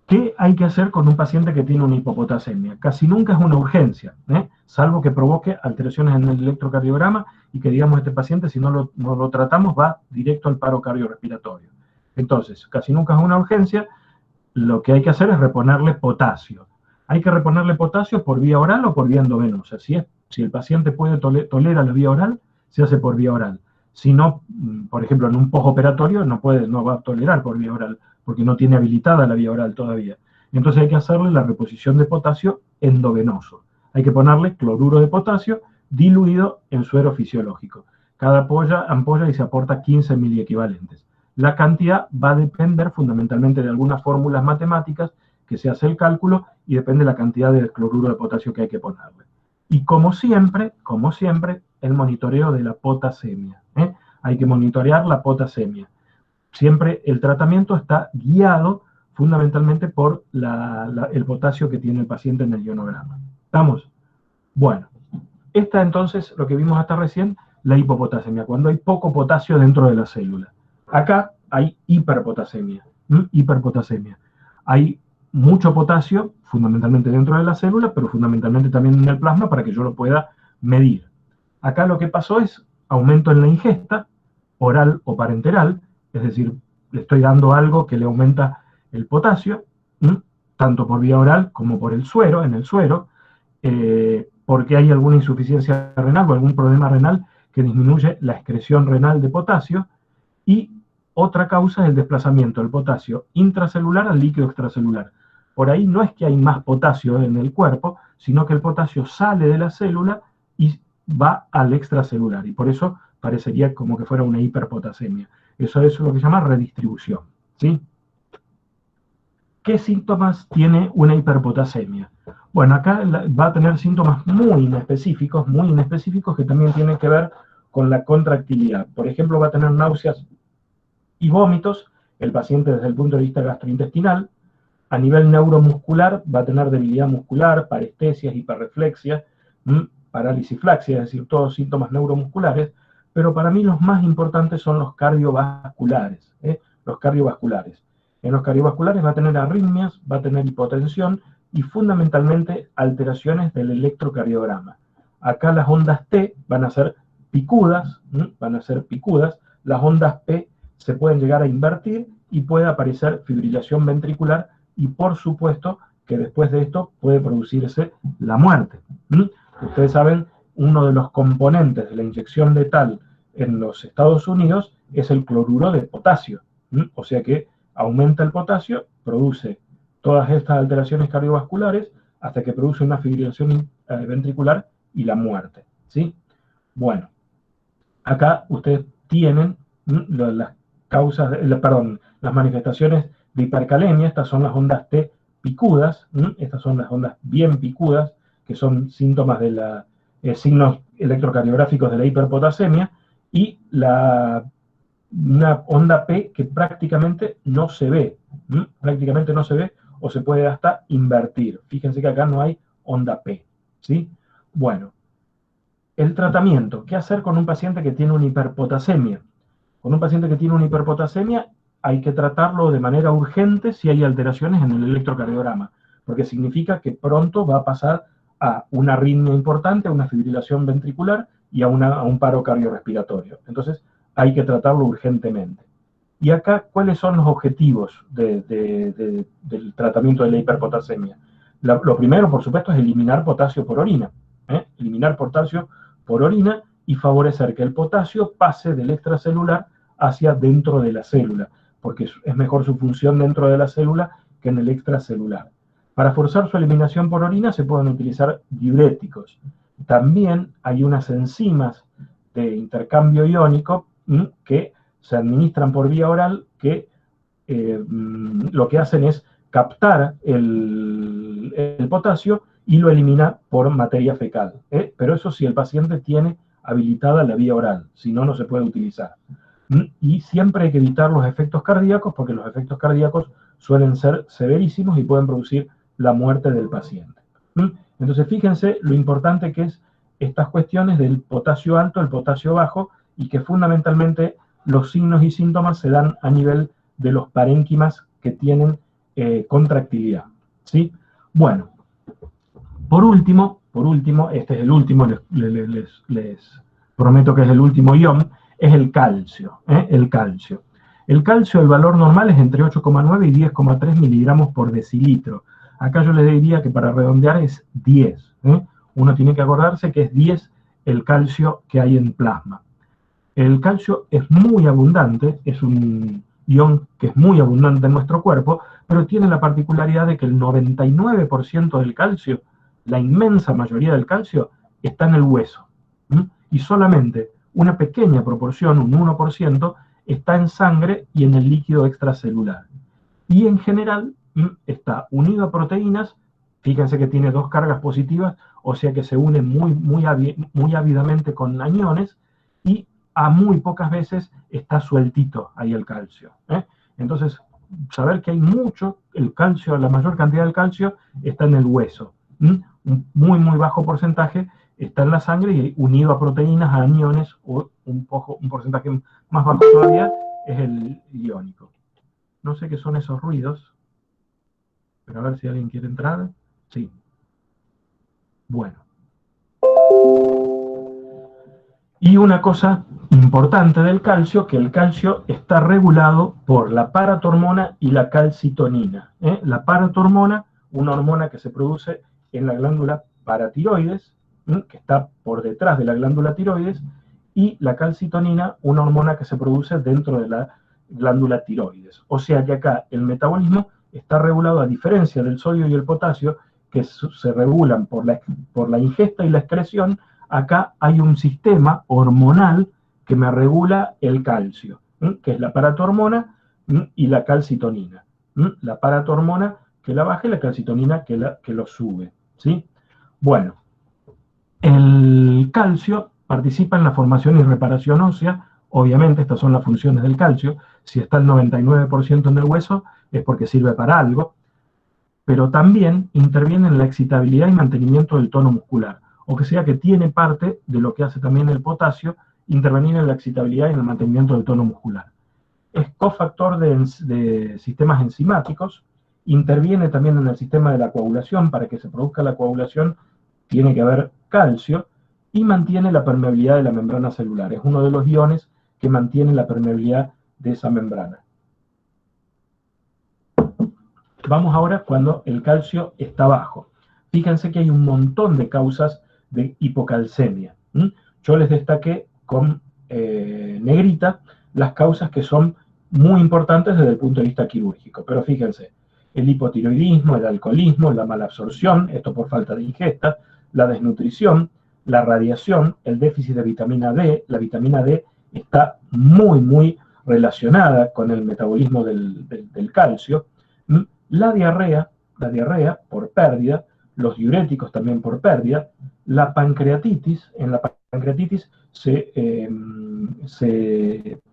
¿qué hay que hacer con un paciente que tiene una hipopotasemia? Casi nunca es una urgencia, salvo que provoque alteraciones en el electrocardiograma y que digamos este paciente, si no lo tratamos, va directo al paro cardiorrespiratorio. Entonces, casi nunca es una urgencia, lo que hay que hacer es reponerle potasio. Hay que reponerle potasio por vía oral o por vía endovenosa. Si el paciente tolera la vía oral, se hace por vía oral. Si no, por ejemplo, en un postoperatorio no va a tolerar por vía oral, porque no tiene habilitada la vía oral todavía. Entonces hay que hacerle la reposición de potasio endovenoso. Hay que ponerle cloruro de potasio diluido en suero fisiológico. Cada ampolla y se aporta 15 miliequivalentes. La cantidad va a depender fundamentalmente de algunas fórmulas matemáticas que se hace el cálculo y depende de la cantidad de cloruro de potasio que hay que ponerle. Y como siempre, el monitoreo de la potasemia. Hay que monitorear la potasemia. Siempre el tratamiento está guiado fundamentalmente por el potasio que tiene el paciente en el ionograma. ¿Estamos? Bueno, esta entonces, lo que vimos hasta recién, la hipopotasemia, cuando hay poco potasio dentro de la célula. Acá hay hiperpotasemia. Hay mucho potasio, fundamentalmente dentro de la célula, pero fundamentalmente también en el plasma para que yo lo pueda medir. Acá lo que pasó es aumento en la ingesta, oral o parenteral, es decir, le estoy dando algo que le aumenta el potasio, tanto por vía oral como por el suero, porque hay alguna insuficiencia renal o algún problema renal que disminuye la excreción renal de potasio, y otra causa es el desplazamiento del potasio intracelular al líquido extracelular. Por ahí no es que hay más potasio en el cuerpo, sino que el potasio sale de la célula y va al extracelular, y por eso parecería como que fuera una hiperpotasemia. Eso es lo que se llama redistribución, ¿sí? ¿Qué síntomas tiene una hiperpotasemia? Bueno, acá va a tener síntomas muy inespecíficos que también tienen que ver con la contractilidad. Por ejemplo, va a tener náuseas y vómitos, el paciente desde el punto de vista gastrointestinal. A nivel neuromuscular va a tener debilidad muscular, parestesias, hiperreflexia, parálisis flaxia, es decir, todos síntomas neuromusculares, pero para mí los más importantes son los cardiovasculares. En los cardiovasculares va a tener arritmias, va a tener hipotensión, y fundamentalmente alteraciones del electrocardiograma. Acá las ondas T van a ser picudas, las ondas P se pueden llegar a invertir y puede aparecer fibrilación ventricular y por supuesto que después de esto puede producirse la muerte. Ustedes saben, uno de los componentes de la inyección letal en los Estados Unidos es el cloruro de potasio. O sea que aumenta el potasio, produce todas estas alteraciones cardiovasculares hasta que produce una fibrilación ventricular y la muerte, ¿sí? Bueno, acá ustedes tienen las causas, las manifestaciones de hipercalemia. Estas son las ondas T picudas, estas son las ondas bien picudas, que son síntomas de signos electrocardiográficos de la hiperpotasemia, y una onda P que prácticamente no se ve, o se puede hasta invertir. Fíjense que acá no hay onda P, ¿sí? Bueno, el tratamiento. ¿Qué hacer con un paciente que tiene una hiperpotasemia? Con un paciente que tiene una hiperpotasemia hay que tratarlo de manera urgente si hay alteraciones en el electrocardiograma, porque significa que pronto va a pasar a una arritmia importante, a una fibrilación ventricular y a un paro cardiorrespiratorio. Entonces hay que tratarlo urgentemente. Y acá, ¿cuáles son los objetivos del tratamiento de la hiperpotasemia? Lo primero, por supuesto, es eliminar potasio por orina. Eliminar potasio por orina y favorecer que el potasio pase del extracelular hacia dentro de la célula, porque es mejor su función dentro de la célula que en el extracelular. Para forzar su eliminación por orina se pueden utilizar diuréticos. También hay unas enzimas de intercambio iónico que se administran por vía oral que lo que hacen es captar el potasio y lo elimina por materia fecal. Pero eso si el paciente tiene habilitada la vía oral, si no, no se puede utilizar. Y siempre hay que evitar los efectos cardíacos, porque los efectos cardíacos suelen ser severísimos y pueden producir la muerte del paciente. Entonces fíjense lo importante que es estas cuestiones del potasio alto, el potasio bajo, y que fundamentalmente los signos y síntomas se dan a nivel de los parénquimas que tienen contractilidad, ¿sí? Bueno, por último, este es el último, les prometo que es el último ion, es el calcio, el calcio. El calcio, el valor normal es entre 8,9 y 10,3 miligramos por decilitro. Acá yo les diría que para redondear es 10. Uno tiene que acordarse que es 10 el calcio que hay en plasma. El calcio es muy abundante, es un ion que es muy abundante en nuestro cuerpo, pero tiene la particularidad de que el 99% del calcio, la inmensa mayoría del calcio, está en el hueso. Y solamente una pequeña proporción, un 1%, está en sangre y en el líquido extracelular. Y en general está unido a proteínas, fíjense que tiene dos cargas positivas, o sea que se une muy ávidamente con aniones, y a muy pocas veces está sueltito ahí el calcio. Entonces, saber que hay mucho, el calcio, la mayor cantidad del calcio está en el hueso. Un muy bajo porcentaje está en la sangre y unido a proteínas, a aniones, o un porcentaje más bajo todavía es el iónico. No sé qué son esos ruidos, pero a ver si alguien quiere entrar. Sí. Bueno. Y una cosa importante del calcio, que el calcio está regulado por la paratormona y la calcitonina. La paratormona, una hormona que se produce en la glándula paratiroides, que está por detrás de la glándula tiroides, y la calcitonina, una hormona que se produce dentro de la glándula tiroides. O sea que acá el metabolismo está regulado, a diferencia del sodio y el potasio, que se regulan por la ingesta y la excreción. Acá hay un sistema hormonal que me regula el calcio, que es la paratormona y la calcitonina. La paratormona que la baja y la calcitonina que lo sube, ¿sí? Bueno, el calcio participa en la formación y reparación ósea. Obviamente estas son las funciones del calcio. Si está el 99% en el hueso es porque sirve para algo, pero también interviene en la excitabilidad y mantenimiento del tono muscular, o sea que tiene parte de lo que hace también el potasio, intervenir en la excitabilidad y en el mantenimiento del tono muscular. Es cofactor de sistemas enzimáticos interviene también en el sistema de la coagulación. Para que se produzca la coagulación tiene que haber calcio, y mantiene la permeabilidad de la membrana celular. Es uno de los iones que mantiene la permeabilidad de esa membrana. Vamos ahora cuando el calcio está bajo. Fíjense que hay un montón de causas de hipocalcemia. Yo les destaqué con negrita las causas que son muy importantes desde el punto de vista quirúrgico. Pero fíjense, el hipotiroidismo, el alcoholismo, la malabsorción, esto por falta de ingesta, la desnutrición, la radiación, el déficit de vitamina D. La vitamina D está muy relacionada con el metabolismo del calcio. La diarrea por pérdida, los diuréticos también por pérdida, la pancreatitis. En la pancreatitis se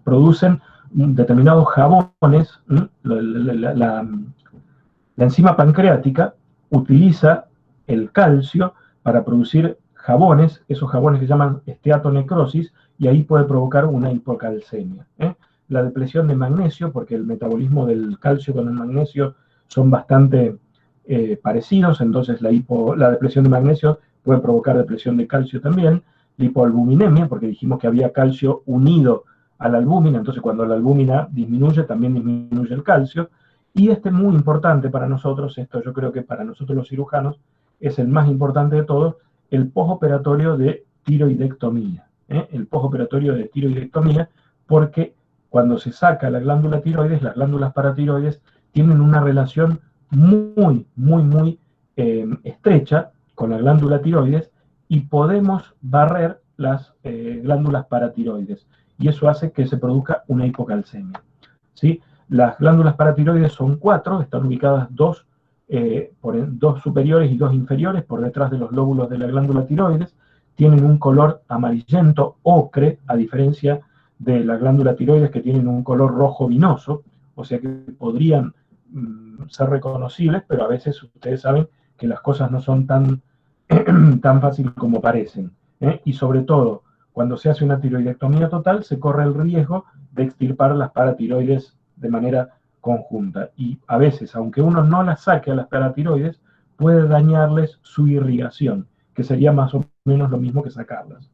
producen determinados jabones. La enzima pancreática utiliza el calcio para producir jabones, esos jabones que se llaman esteatonecrosis, y ahí puede provocar una hipocalcemia. La depresión de magnesio, porque el metabolismo del calcio con el magnesio son bastante parecidos, entonces la depresión de magnesio puede provocar depresión de calcio también. La hipoalbuminemia, porque dijimos que había calcio unido a la albúmina, entonces cuando la albúmina disminuye, también disminuye el calcio. Y muy importante para nosotros, esto yo creo que para nosotros los cirujanos es el más importante de todos, el postoperatorio de tiroidectomía. El postoperatorio de tiroidectomía, porque cuando se saca la glándula tiroides, las glándulas paratiroides tienen una relación muy estrecha con la glándula tiroides, y podemos barrer las glándulas paratiroides, y eso hace que se produzca una hipocalcemia, ¿sí? Las glándulas paratiroides son 4, están ubicadas dos superiores y 2 inferiores por detrás de los lóbulos de la glándula tiroides. Tienen un color amarillento ocre, a diferencia de la glándula tiroides, que tienen un color rojo vinoso, o sea que podrían ser reconocibles, pero a veces ustedes saben que las cosas no son tan fáciles como parecen. Y sobre todo, cuando se hace una tiroidectomía total, se corre el riesgo de extirpar las paratiroides de manera conjunta. Y a veces, aunque uno no las saque a las paratiroides, puede dañarles su irrigación, que sería más o menos lo mismo que sacarlas.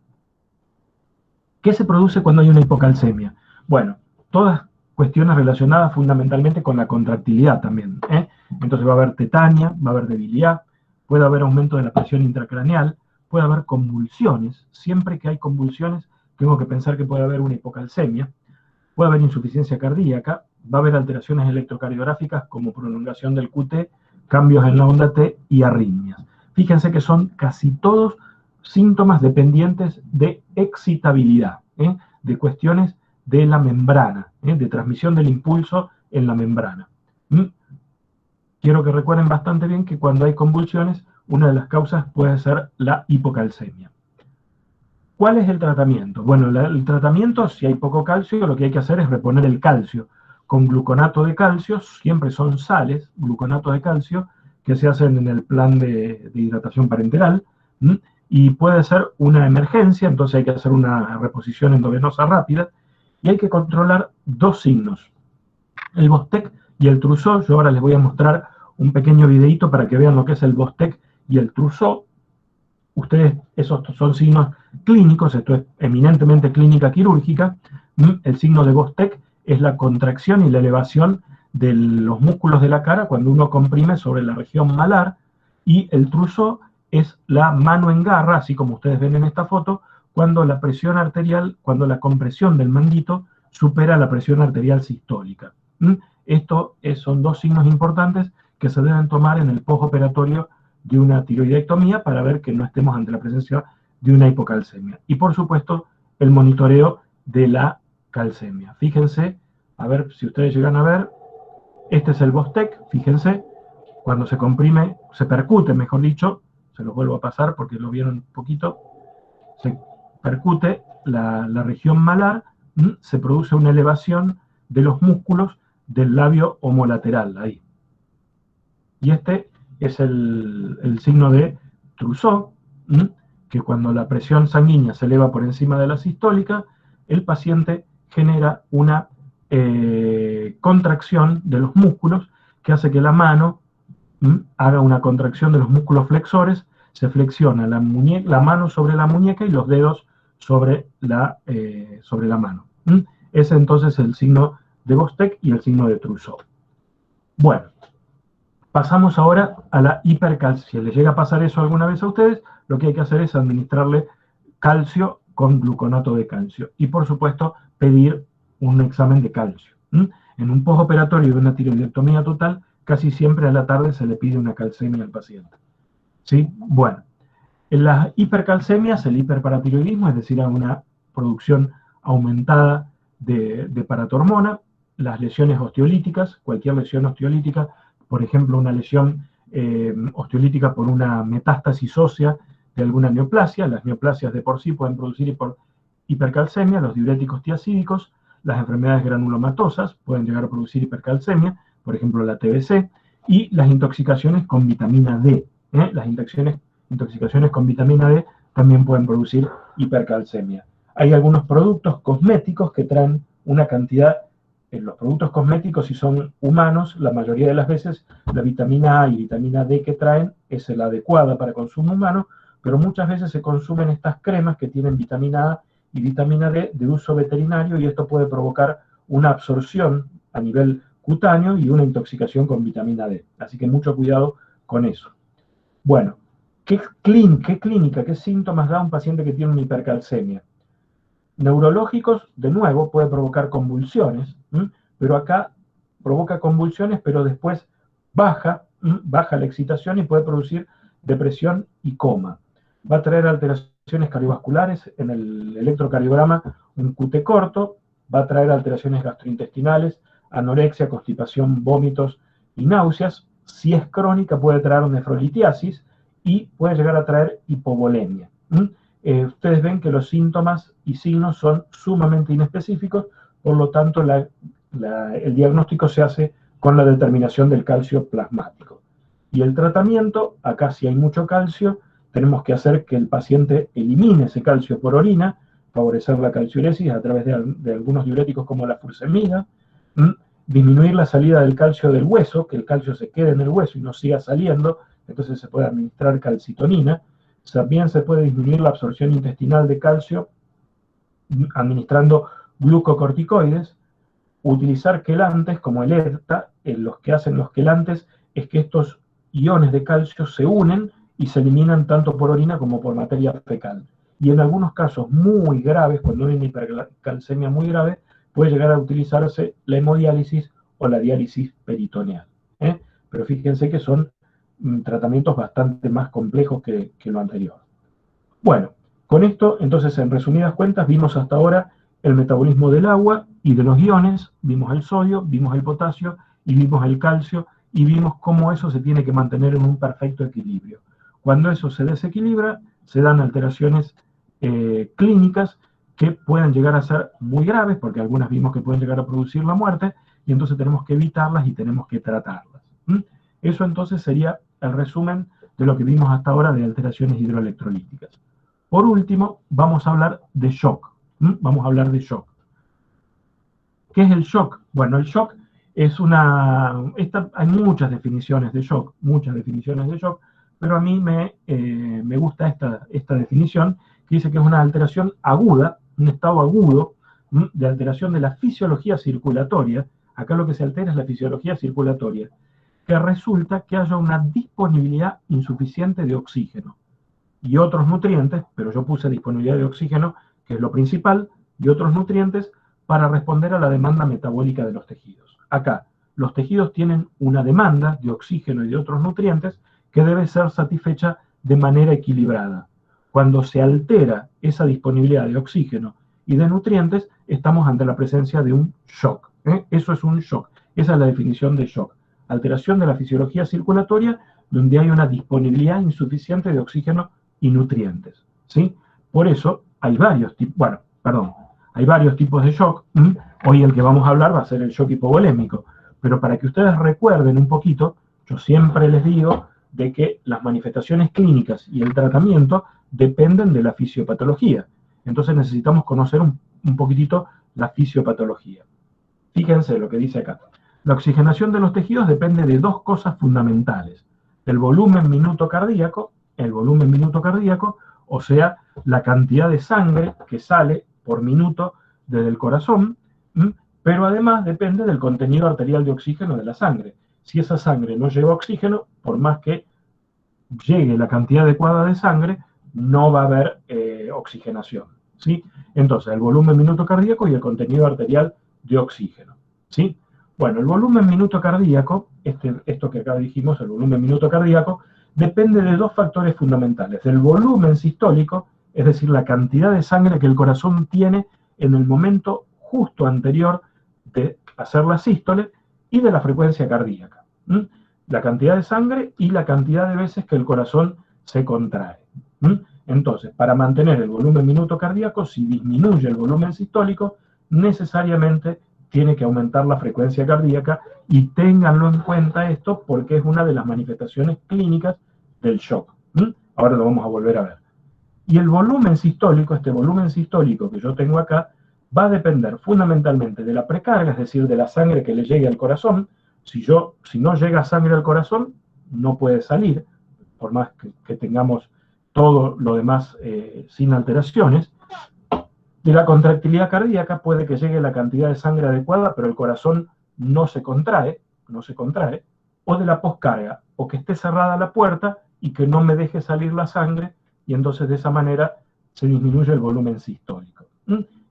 ¿Qué se produce cuando hay una hipocalcemia? Bueno, todas cuestiones relacionadas fundamentalmente con la contractilidad también. Entonces va a haber tetania, va a haber debilidad, puede haber aumento de la presión intracraneal, puede haber convulsiones. Siempre que hay convulsiones, tengo que pensar que puede haber una hipocalcemia. Puede haber insuficiencia cardíaca, va a haber alteraciones electrocardiográficas como prolongación del QT, cambios en la onda T y arritmias. Fíjense que son casi todos síntomas dependientes de excitabilidad, de cuestiones de la membrana, de transmisión del impulso en la membrana. Quiero que recuerden bastante bien que cuando hay convulsiones, una de las causas puede ser la hipocalcemia. ¿Cuál es el tratamiento? Bueno, el tratamiento, si hay poco calcio, lo que hay que hacer es reponer el calcio con gluconato de calcio. Siempre son sales, gluconato de calcio, que se hacen en el plan de hidratación parenteral, y puede ser una emergencia, entonces hay que hacer una reposición endovenosa rápida, y hay que controlar 2 signos, el Bostec y el Trousseau. Yo ahora les voy a mostrar un pequeño videito para que vean lo que es el Bostec y el Trousseau. Ustedes, esos son signos clínicos, esto es eminentemente clínica quirúrgica. El signo de Bostec es la contracción y la elevación de los músculos de la cara cuando uno comprime sobre la región malar, y el Trousseau es la mano en garra, así como ustedes ven en esta foto, cuando la presión arterial, cuando la compresión del manguito supera la presión arterial sistólica. Estos son 2 signos importantes que se deben tomar en el postoperatorio de una tiroidectomía para ver que no estemos ante la presencia de una hipocalcemia. Y por supuesto, el monitoreo de la calcemia. Fíjense, a ver si ustedes llegan a ver, este es el Bostec, fíjense, cuando se comprime, se percute, mejor dicho, se los vuelvo a pasar porque lo vieron un poquito, se percute la región malar, se produce una elevación de los músculos del labio homolateral, ahí. Y este es el signo de Trousseau, que cuando la presión sanguínea se eleva por encima de la sistólica, el paciente genera una contracción de los músculos que hace que la mano haga una contracción de los músculos flexores, se flexiona la mano sobre la muñeca y los dedos sobre la mano. Ese entonces es el signo de Bostek y el signo de Trousseau. Bueno, pasamos ahora a la hipercalcia. Si les llega a pasar eso alguna vez a ustedes, lo que hay que hacer es administrarle calcio con gluconato de calcio. Y por supuesto, pedir un examen de calcio. En un postoperatorio de una tiroidectomía total, casi siempre a la tarde se le pide una calcemia al paciente. ¿Sí? Bueno, en las hipercalcemias, el hiperparatiroidismo, es decir, una producción aumentada de paratormona, las lesiones osteolíticas, cualquier lesión osteolítica, por ejemplo, una lesión osteolítica por una metástasis ósea de alguna neoplasia. Las neoplasias de por sí pueden producir hipercalcemia, los diuréticos tiacídicos, las enfermedades granulomatosas pueden llegar a producir hipercalcemia, por ejemplo la TBC, y las intoxicaciones con vitamina D. Las intoxicaciones con vitamina D también pueden producir hipercalcemia. Hay algunos productos cosméticos que traen una cantidad. Los productos cosméticos, si son humanos, la mayoría de las veces la vitamina A y vitamina D que traen es la adecuada para consumo humano, pero muchas veces se consumen estas cremas que tienen vitamina A y vitamina D de uso veterinario, y esto puede provocar una absorción a nivel cutáneo y una intoxicación con vitamina D. Así que mucho cuidado con eso. Bueno, ¿qué clínica, qué síntomas da un paciente que tiene una hipercalcemia? Neurológicos, de nuevo, puede provocar convulsiones, pero acá provoca convulsiones, pero después baja la excitación y puede producir depresión y coma. Va a traer alteraciones cardiovasculares, en el electrocardiograma un QT corto, va a traer alteraciones gastrointestinales, anorexia, constipación, vómitos y náuseas. Si es crónica puede traer nefrolitiasis y puede llegar a traer hipovolemia. Ustedes ven que los síntomas y signos son sumamente inespecíficos, por lo tanto el diagnóstico se hace con la determinación del calcio plasmático. Y el tratamiento, acá si hay mucho calcio, tenemos que hacer que el paciente elimine ese calcio por orina, favorecer la calciuresis a través de algunos diuréticos como la furosemida, disminuir la salida del calcio del hueso, que el calcio se quede en el hueso y no siga saliendo, entonces se puede administrar calcitonina. También se puede disminuir la absorción intestinal de calcio administrando glucocorticoides, utilizar quelantes como el EDTA. Los que hacen los quelantes es que estos iones de calcio se unen y se eliminan tanto por orina como por materia fecal. Y en algunos casos muy graves, cuando hay una hipercalcemia muy grave, puede llegar a utilizarse la hemodiálisis o la diálisis peritoneal. Pero fíjense que son tratamientos bastante más complejos que lo anterior. Bueno, con esto, entonces, en resumidas cuentas, vimos hasta ahora el metabolismo del agua y de los iones, vimos el sodio, vimos el potasio y vimos el calcio, y vimos cómo eso se tiene que mantener en un perfecto equilibrio. Cuando eso se desequilibra, se dan alteraciones clínicas que pueden llegar a ser muy graves, porque algunas vimos que pueden llegar a producir la muerte, y entonces tenemos que evitarlas y tenemos que tratarlas. Eso entonces sería el resumen de lo que vimos hasta ahora de alteraciones hidroelectrolíticas. Por último, vamos a hablar de shock. Vamos a hablar de shock. ¿Qué es el shock? Bueno, el shock es hay muchas definiciones de shock, pero a mí me gusta esta definición, que dice que es una alteración aguda, un estado agudo de alteración de la fisiología circulatoria. Acá lo que se altera es la fisiología circulatoria, que resulta que haya una disponibilidad insuficiente de oxígeno y otros nutrientes, pero yo puse disponibilidad de oxígeno, que es lo principal, y otros nutrientes para responder a la demanda metabólica de los tejidos. Acá, los tejidos tienen una demanda de oxígeno y de otros nutrientes que debe ser satisfecha de manera equilibrada. Cuando se altera esa disponibilidad de oxígeno y de nutrientes, estamos ante la presencia de un shock. Eso es un shock. Esa es la definición de shock. Alteración de la fisiología circulatoria donde hay una disponibilidad insuficiente de oxígeno y nutrientes, ¿sí? Por eso hay varios tipos, hay varios tipos de shock. Hoy el que vamos a hablar va a ser el shock hipovolémico, pero para que ustedes recuerden un poquito, yo siempre les digo de que las manifestaciones clínicas y el tratamiento dependen de la fisiopatología. Entonces necesitamos conocer un poquitito la fisiopatología. Fíjense lo que dice acá. La oxigenación de los tejidos depende de dos cosas fundamentales: el volumen minuto cardíaco, o sea, la cantidad de sangre que sale por minuto desde el corazón, pero además depende del contenido arterial de oxígeno de la sangre. Si esa sangre no lleva oxígeno, por más que llegue la cantidad adecuada de sangre, no va a haber oxigenación, ¿sí? Entonces, el volumen minuto cardíaco y el contenido arterial de oxígeno, ¿sí? Bueno, el volumen minuto cardíaco, esto que acá dijimos, el volumen minuto cardíaco, depende de dos factores fundamentales: del volumen sistólico, es decir, la cantidad de sangre que el corazón tiene en el momento justo anterior de hacer la sístole, y de la frecuencia cardíaca. La cantidad de sangre y la cantidad de veces que el corazón se contrae. Entonces, para mantener el volumen minuto cardíaco, si disminuye el volumen sistólico, necesariamente tiene que aumentar la frecuencia cardíaca, y ténganlo en cuenta esto porque es una de las manifestaciones clínicas del shock. Ahora lo vamos a volver a ver. Y el volumen sistólico, este volumen sistólico que yo tengo acá, va a depender fundamentalmente de la precarga, es decir, de la sangre que le llegue al corazón. Si no llega sangre al corazón, no puede salir, por más que tengamos todo lo demás sin alteraciones. De la contractilidad cardíaca, puede que llegue la cantidad de sangre adecuada, pero el corazón no se contrae, o de la poscarga, o que esté cerrada la puerta y que no me deje salir la sangre, y entonces de esa manera se disminuye el volumen sistólico.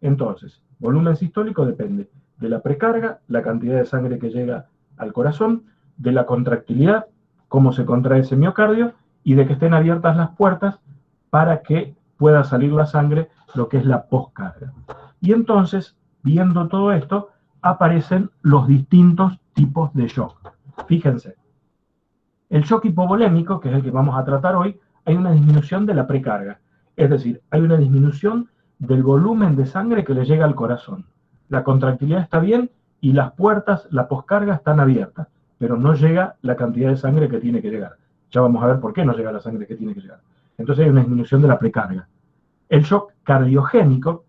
Entonces, volumen sistólico depende de la precarga, la cantidad de sangre que llega al corazón, de la contractilidad, cómo se contrae ese miocardio, y de que estén abiertas las puertas para que pueda salir la sangre, lo que es la poscarga. Y entonces, viendo todo esto, aparecen los distintos tipos de shock. Fíjense, el shock hipovolémico, que es el que vamos a tratar hoy, hay una disminución de la precarga, es decir, hay una disminución del volumen de sangre que le llega al corazón. La contractilidad está bien y las puertas, la poscarga, están abiertas, pero no llega la cantidad de sangre que tiene que llegar. Ya vamos a ver por qué no llega la sangre que tiene que llegar. Entonces hay una disminución de la precarga. El shock cardiogénico,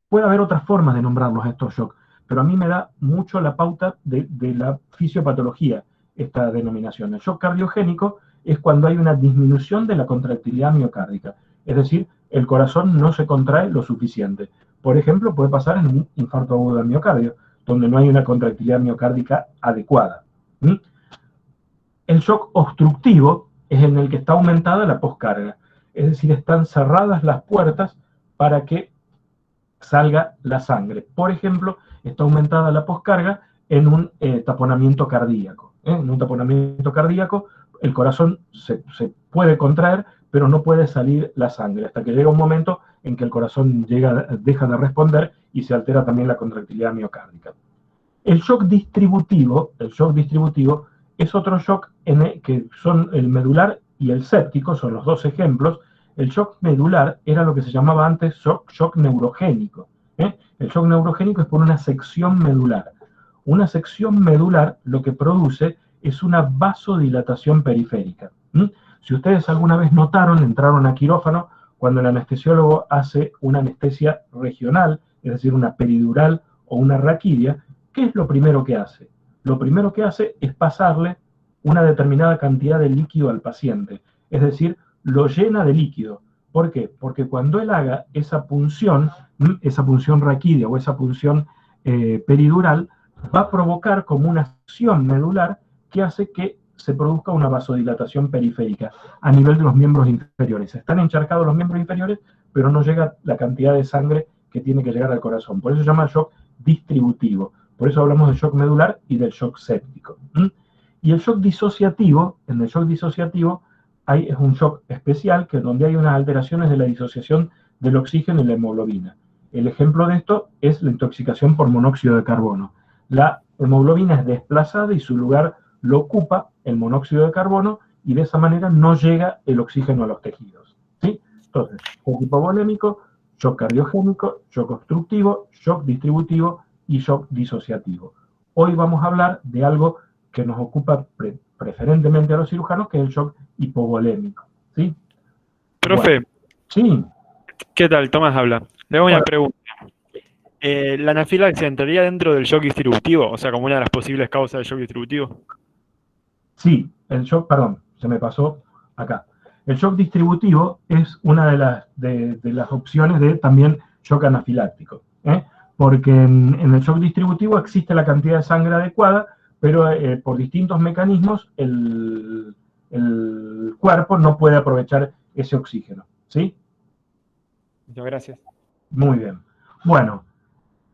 puede haber otras formas de nombrarlos estos shocks, pero a mí me da mucho la pauta de la fisiopatología esta denominación. El shock cardiogénico es cuando hay una disminución de la contractilidad miocárdica, es decir, el corazón no se contrae lo suficiente. Por ejemplo, puede pasar en un infarto agudo del miocardio, donde no hay una contractilidad miocárdica adecuada. El shock obstructivo es en el que está aumentada la poscarga, es decir, están cerradas las puertas para que salga la sangre. Por ejemplo, está aumentada la poscarga en un taponamiento cardíaco. En un taponamiento cardíaco, el corazón se puede contraer, pero no puede salir la sangre, hasta que llega un momento en que el corazón deja de responder y se altera también la contractilidad miocárdica. El shock distributivo es otro shock que son el medular y el séptico, son los dos ejemplos. El shock medular era lo que se llamaba antes shock neurogénico. El shock neurogénico es por una sección medular. Una sección medular lo que produce es una vasodilatación periférica. Si ustedes alguna vez notaron, entraron a quirófano, cuando el anestesiólogo hace una anestesia regional, es decir, una peridural o una raquidia, ¿qué es lo primero que hace? Lo primero que hace es pasarle una determinada cantidad de líquido al paciente, es decir, lo llena de líquido. ¿Por qué? Porque cuando él haga esa punción raquídea o esa punción peridural, va a provocar como una acción medular que hace que se produzca una vasodilatación periférica a nivel de los miembros inferiores. Están encharcados los miembros inferiores, pero no llega la cantidad de sangre que tiene que llegar al corazón. Por eso se llama shock distributivo. Por eso hablamos del shock medular y del shock séptico. Y el shock disociativo, en el shock disociativo es un shock especial donde hay unas alteraciones de la disociación del oxígeno y la hemoglobina. El ejemplo de esto es la intoxicación por monóxido de carbono. La hemoglobina es desplazada y su lugar lo ocupa el monóxido de carbono, y de esa manera no llega el oxígeno a los tejidos. ¿Sí? Entonces, shock hipovolémico, shock cardiogénico, shock obstructivo, shock distributivo y shock disociativo. Hoy vamos a hablar de algo que nos ocupa preferentemente a los cirujanos, que es el shock hipovolémico. ¿Sí? Profe. Bueno, sí. ¿Qué tal? Tomás habla. Le hago una pregunta. ¿La anafilaxia entraría dentro del shock distributivo? O sea, como una de las posibles causas del shock distributivo. Sí, el shock, perdón, se me pasó acá. El shock distributivo es una de las opciones de también shock anafiláctico, ¿eh? Porque en el shock distributivo existe la cantidad de sangre adecuada, pero por distintos mecanismos el cuerpo no puede aprovechar ese oxígeno, ¿sí? Muchas gracias. Muy bien. Bueno,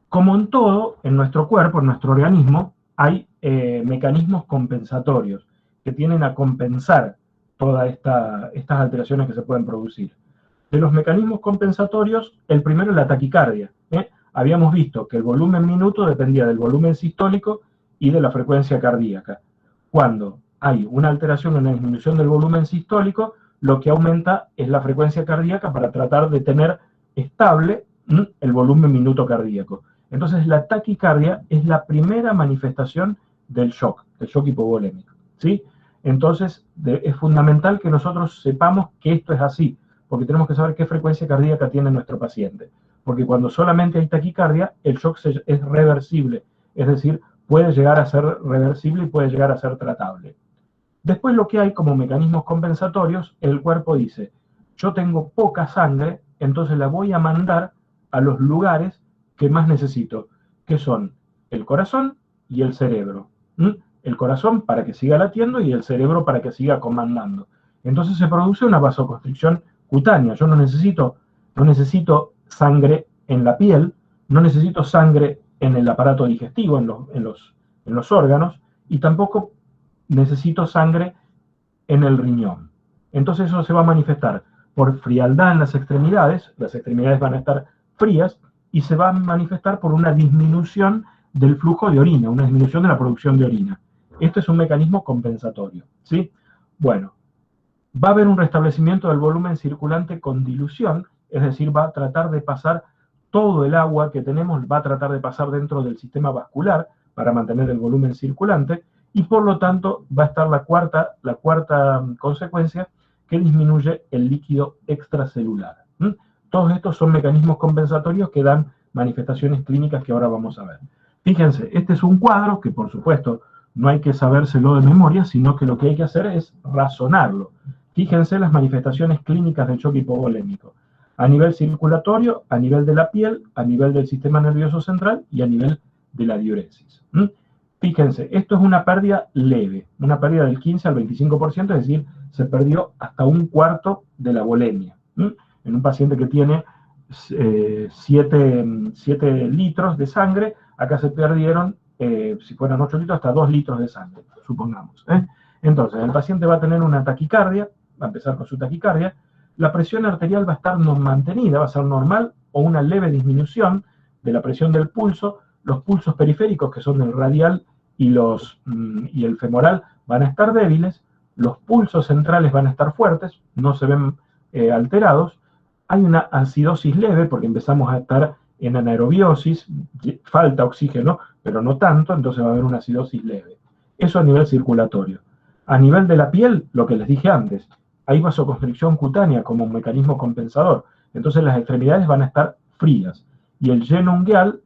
como en todo, en nuestro cuerpo, en nuestro organismo, hay mecanismos compensatorios que tienden a compensar todas estas alteraciones que se pueden producir. De los mecanismos compensatorios, el primero es la taquicardia, ¿eh? Habíamos visto que el volumen minuto dependía del volumen sistólico y de la frecuencia cardíaca. Cuando hay una alteración, una disminución del volumen sistólico, lo que aumenta es la frecuencia cardíaca para tratar de tener estable el volumen minuto cardíaco. Entonces la taquicardia es la primera manifestación del shock hipovolémico, ¿sí? Entonces es fundamental que nosotros sepamos que esto es así, porque tenemos que saber qué frecuencia cardíaca tiene nuestro paciente. Porque cuando solamente hay taquicardia, el shock es reversible, es decir, puede llegar a ser reversible y puede llegar a ser tratable. Después lo que hay como mecanismos compensatorios, el cuerpo dice, yo tengo poca sangre, entonces la voy a mandar a los lugares que más necesito, que son el corazón y el cerebro. El corazón para que siga latiendo y el cerebro para que siga comandando. Entonces se produce una vasoconstricción cutánea. Yo no necesito sangre en la piel, no necesito sangre en el aparato digestivo, en los órganos, y tampoco necesito sangre en el riñón. Entonces eso se va a manifestar por frialdad en las extremidades van a estar frías, y se va a manifestar por una disminución del flujo de orina, una disminución de la producción de orina. Esto es un mecanismo compensatorio, ¿sí? Bueno, va a haber un restablecimiento del volumen circulante con dilución, es decir, va a tratar de pasar todo el agua que tenemos, va a tratar de pasar dentro del sistema vascular para mantener el volumen circulante, y por lo tanto va a estar la cuarta consecuencia, que disminuye el líquido extracelular. Todos estos son mecanismos compensatorios que dan manifestaciones clínicas que ahora vamos a ver. Fíjense, este es un cuadro que por supuesto no hay que sabérselo de memoria, sino que lo que hay que hacer es razonarlo. Fíjense las manifestaciones clínicas del shock hipovolémico. A nivel circulatorio, a nivel de la piel, a nivel del sistema nervioso central y a nivel de la diuresis. Fíjense, esto es una pérdida leve, una pérdida del 15 al 25%, es decir, se perdió hasta un cuarto de la volemia. En un paciente que tiene 7 litros de sangre, acá se perdieron, si fueran 8 litros, hasta 2 litros de sangre, supongamos. Entonces, el paciente va a tener una taquicardia, va a empezar con su taquicardia, la presión arterial va a estar mantenida, va a ser normal, o una leve disminución de la presión del pulso. Los pulsos periféricos, que son el radial y el femoral, van a estar débiles, los pulsos centrales van a estar fuertes, no se ven alterados. Hay una acidosis leve, porque empezamos a estar en anaerobiosis, falta oxígeno, pero no tanto, entonces va a haber una acidosis leve. Eso a nivel circulatorio. A nivel de la piel, lo que les dije antes, hay vasoconstricción cutánea como un mecanismo compensador, entonces las extremidades van a estar frías, y el yen ungueal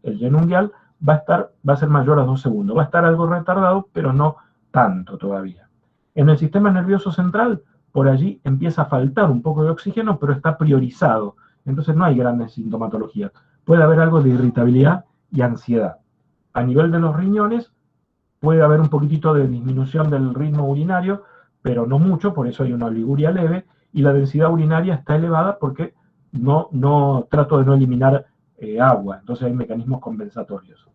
va a ser mayor a 2 segundos, va a estar algo retardado, pero no tanto todavía. En el sistema nervioso central, por allí empieza a faltar un poco de oxígeno, pero está priorizado, entonces no hay grandes sintomatologías. Puede haber algo de irritabilidad y ansiedad. A nivel de los riñones, puede haber un poquitito de disminución del ritmo urinario, pero no mucho, por eso hay una oliguria leve, y la densidad urinaria está elevada porque trato de no eliminar agua, entonces hay mecanismos compensatorios.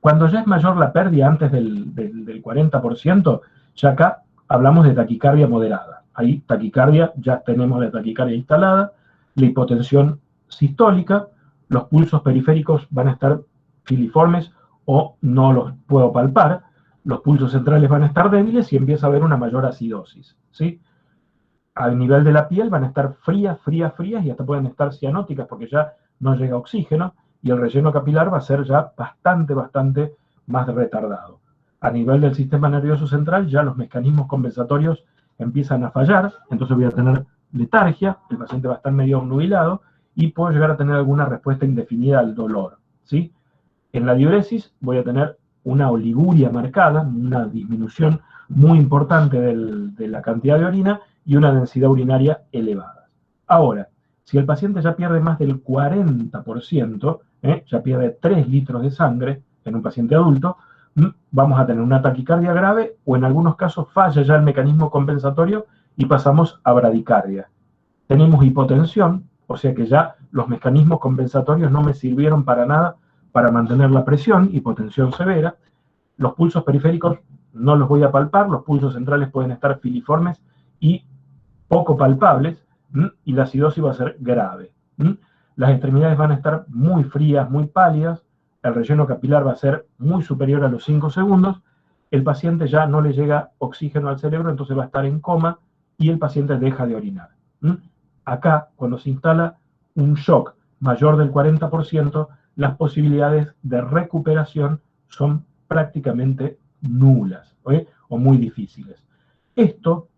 Cuando ya es mayor la pérdida, antes del 40%, ya acá hablamos de taquicardia moderada. Ahí taquicardia, ya tenemos la taquicardia instalada, la hipotensión sistólica, los pulsos periféricos van a estar filiformes o no los puedo palpar, los pulsos centrales van a estar débiles y empieza a haber una mayor acidosis, ¿sí? A nivel de la piel van a estar frías y hasta pueden estar cianóticas porque ya no llega oxígeno, y el relleno capilar va a ser ya bastante más retardado. A nivel del sistema nervioso central ya los mecanismos compensatorios empiezan a fallar, entonces voy a tener letargia, el paciente va a estar medio obnubilado, y puedo llegar a tener alguna respuesta indefinida al dolor, ¿sí? En la diuresis voy a tener una oliguria marcada, una disminución muy importante de la cantidad de orina y una densidad urinaria elevada. Ahora, si el paciente ya pierde más del 40%, ya pierde 3 litros de sangre en un paciente adulto, vamos a tener una taquicardia grave o en algunos casos falla ya el mecanismo compensatorio y pasamos a bradicardia. Tenemos hipotensión, o sea que ya los mecanismos compensatorios no me sirvieron para nada para mantener la presión, hipotensión severa. Los pulsos periféricos no los voy a palpar, los pulsos centrales pueden estar filiformes y poco palpables, y la acidosis va a ser grave. Las extremidades van a estar muy frías, muy pálidas, el relleno capilar va a ser muy superior a los 5 segundos, el paciente ya no le llega oxígeno al cerebro, entonces va a estar en coma y el paciente deja de orinar. Acá, cuando se instala un shock mayor del 40%, las posibilidades de recuperación son prácticamente nulas, o muy difíciles. Esto,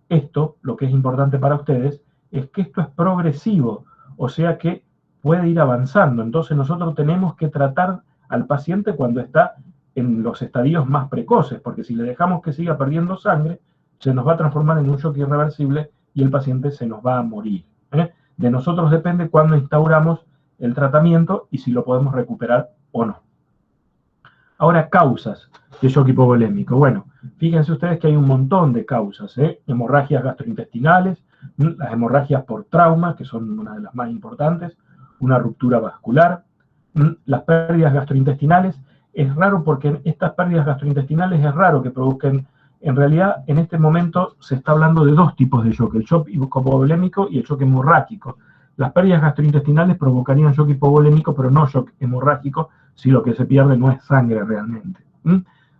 lo que es importante para ustedes, es que esto es progresivo, o sea que puede ir avanzando. Entonces nosotros tenemos que tratar al paciente cuando está en los estadios más precoces, porque si le dejamos que siga perdiendo sangre, se nos va a transformar en un shock irreversible y el paciente se nos va a morir. De nosotros depende cuándo instauramos el tratamiento y si lo podemos recuperar o no. Ahora, causas de shock hipovolémico. Bueno, fíjense ustedes que hay un montón de causas, hemorragias gastrointestinales, las hemorragias por trauma, que son una de las más importantes, una ruptura vascular, las pérdidas gastrointestinales. Es raro porque estas pérdidas gastrointestinales es raro que produzcan, en realidad en este momento se está hablando de dos tipos de shock, el shock hipovolémico y el shock hemorrágico. Las pérdidas gastrointestinales provocarían shock hipovolémico, pero no shock hemorrágico, si lo que se pierde no es sangre realmente.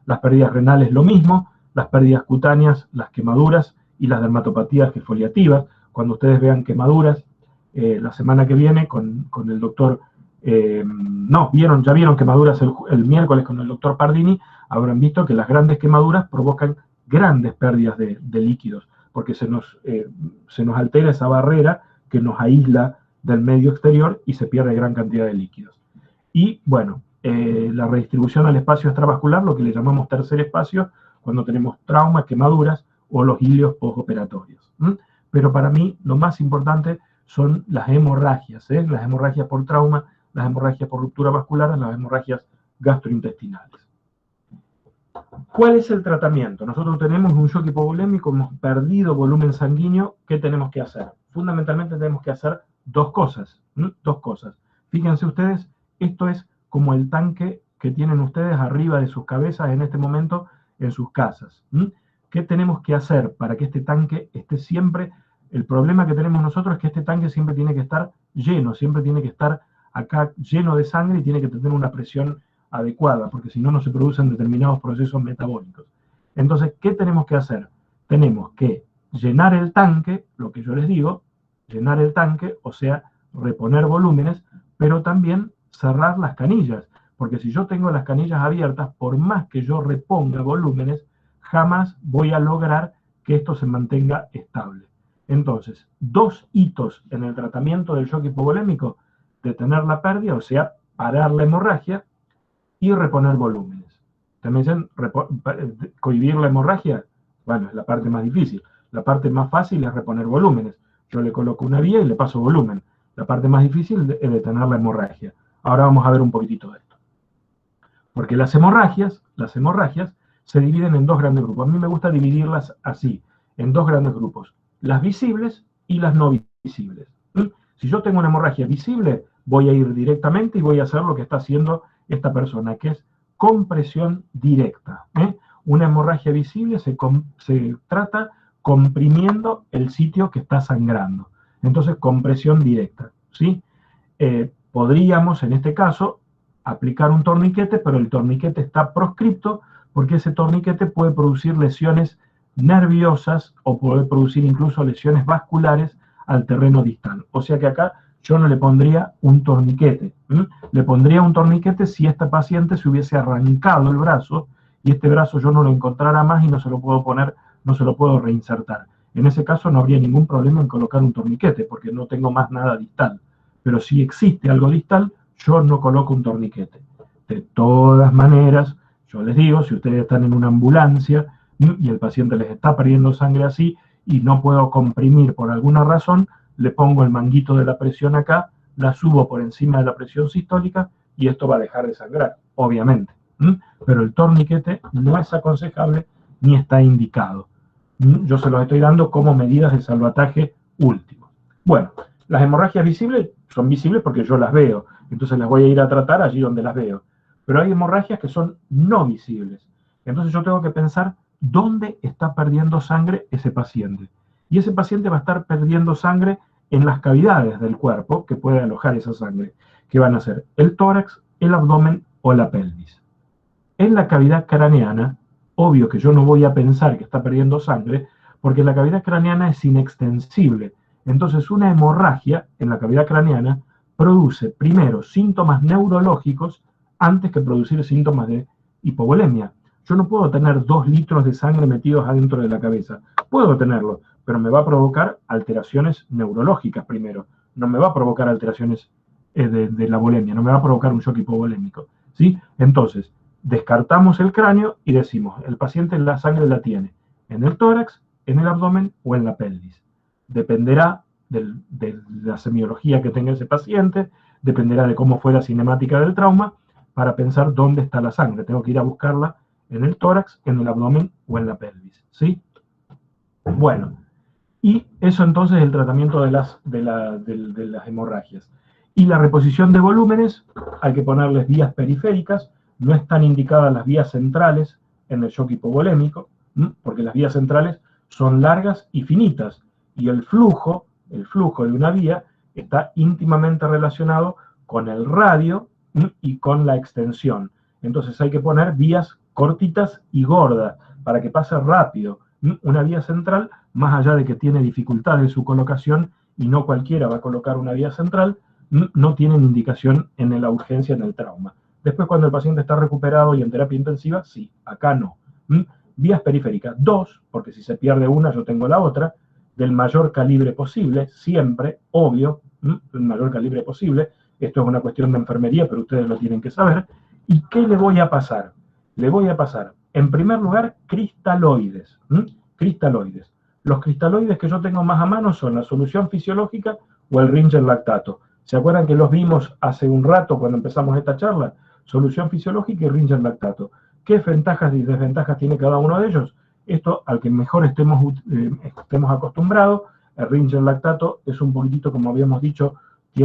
Las pérdidas renales lo mismo, las pérdidas cutáneas, las quemaduras y las dermatopatías exfoliativas. Cuando ustedes vean quemaduras, la semana que viene con el doctor, ya vieron quemaduras el miércoles con el doctor Pardini, habrán visto que las grandes quemaduras provocan grandes pérdidas de líquidos, porque se nos altera esa barrera que nos aísla del medio exterior y se pierde gran cantidad de líquidos. Y bueno, la redistribución al espacio extravascular, lo que le llamamos tercer espacio, cuando tenemos traumas, quemaduras o los ilios postoperatorios. Pero para mí lo más importante son las hemorragias, las hemorragias por trauma, las hemorragias por ruptura vascular, las hemorragias gastrointestinales. ¿Cuál es el tratamiento? Nosotros tenemos un shock hipovolémico, hemos perdido volumen sanguíneo, ¿qué tenemos que hacer? Fundamentalmente tenemos que hacer dos cosas. Fíjense ustedes, esto es como el tanque que tienen ustedes arriba de sus cabezas en este momento en sus casas. ¿Qué tenemos que hacer para que este tanque esté siempre? El problema que tenemos nosotros es que este tanque siempre tiene que estar lleno, siempre tiene que estar acá lleno de sangre y tiene que tener una presión adecuada, porque si no, no se producen determinados procesos metabólicos. Entonces, ¿qué tenemos que hacer? Tenemos que llenar el tanque, lo que yo les digo, llenar el tanque, o sea, reponer volúmenes, pero también cerrar las canillas, porque si yo tengo las canillas abiertas, por más que yo reponga volúmenes, jamás voy a lograr que esto se mantenga estable. Entonces, dos hitos en el tratamiento del shock hipovolémico: detener la pérdida, o sea, parar la hemorragia, y reponer volúmenes. También dicen, cohibir la hemorragia, bueno, es la parte más difícil. La parte más fácil es reponer volúmenes. Yo le coloco una vía y le paso volumen. La parte más difícil es detener la hemorragia. Ahora vamos a ver un poquitito de esto. Porque las hemorragias se dividen en dos grandes grupos. A mí me gusta dividirlas así, en dos grandes grupos: las visibles y las no visibles. Si yo tengo una hemorragia visible, voy a ir directamente y voy a hacer lo que está haciendo esta persona, que es compresión directa. Una hemorragia visible se trata comprimiendo el sitio que está sangrando. Entonces, compresión directa, ¿sí? Podríamos, en este caso, aplicar un torniquete, pero el torniquete está proscripto porque ese torniquete puede producir lesiones nerviosas o puede producir incluso lesiones vasculares al terreno distal. O sea que acá yo no le pondría un torniquete. Le pondría un torniquete si esta paciente se hubiese arrancado el brazo y este brazo yo no lo encontrara más y no se lo puedo poner, no se lo puedo reinsertar. En ese caso no habría ningún problema en colocar un torniquete porque no tengo más nada distal. Pero si existe algo distal, yo no coloco un torniquete. De todas maneras, yo les digo, si ustedes están en una ambulancia y el paciente les está perdiendo sangre así y no puedo comprimir por alguna razón, le pongo el manguito de la presión acá, la subo por encima de la presión sistólica y esto va a dejar de sangrar, obviamente. Pero el torniquete no es aconsejable ni está indicado. Yo se los estoy dando como medidas de salvataje último. Bueno, las hemorragias visibles son visibles porque yo las veo, entonces las voy a ir a tratar allí donde las veo. Pero hay hemorragias que son no visibles. Entonces yo tengo que pensar dónde está perdiendo sangre ese paciente. Y ese paciente va a estar perdiendo sangre en las cavidades del cuerpo que puede alojar esa sangre, que van a ser el tórax, el abdomen o la pelvis. En la cavidad craneana, obvio que yo no voy a pensar que está perdiendo sangre, porque la cavidad craneana es inextensible. Entonces una hemorragia en la cavidad craneana produce primero síntomas neurológicos antes que producir síntomas de hipovolemia. Yo no puedo tener 2 litros de sangre metidos adentro de la cabeza. Puedo tenerlo, pero me va a provocar alteraciones neurológicas primero. No me va a provocar alteraciones de la volemia, no me va a provocar un shock hipovolémico, ¿sí? Entonces, descartamos el cráneo y decimos, el paciente la sangre la tiene en el tórax, en el abdomen o en la pelvis. Dependerá de la semiología que tenga ese paciente, dependerá de cómo fue la cinemática del trauma, para pensar dónde está la sangre. Tengo que ir a buscarla en el tórax, en el abdomen o en la pelvis, ¿sí? Bueno, y eso entonces es el tratamiento de las hemorragias. Y la reposición de volúmenes, hay que ponerles vías periféricas, no están indicadas las vías centrales en el shock hipovolémico, porque las vías centrales son largas y finitas, y el flujo de una vía está íntimamente relacionado con el radio y con la extensión. Entonces hay que poner vías cortitas y gordas para que pase rápido. Una vía central, más allá de que tiene dificultades en su colocación y no cualquiera va a colocar una vía central, no tienen indicación en la urgencia en el trauma. Después cuando el paciente está recuperado y en terapia intensiva, sí, acá no. Vías periféricas, 2, porque si se pierde una yo tengo la otra, del mayor calibre posible, siempre, obvio, el mayor calibre posible. Esto es una cuestión de enfermería, pero ustedes lo tienen que saber. ¿Y qué le voy a pasar? Le voy a pasar, en primer lugar, cristaloides. Cristaloides. Los cristaloides que yo tengo más a mano son la solución fisiológica o el Ringer lactato. ¿Se acuerdan que los vimos hace un rato cuando empezamos esta charla? Solución fisiológica y Ringer lactato. ¿Qué ventajas y desventajas tiene cada uno de ellos? Esto, al que mejor estemos acostumbrados, el Ringer lactato es un poquitito, como habíamos dicho, es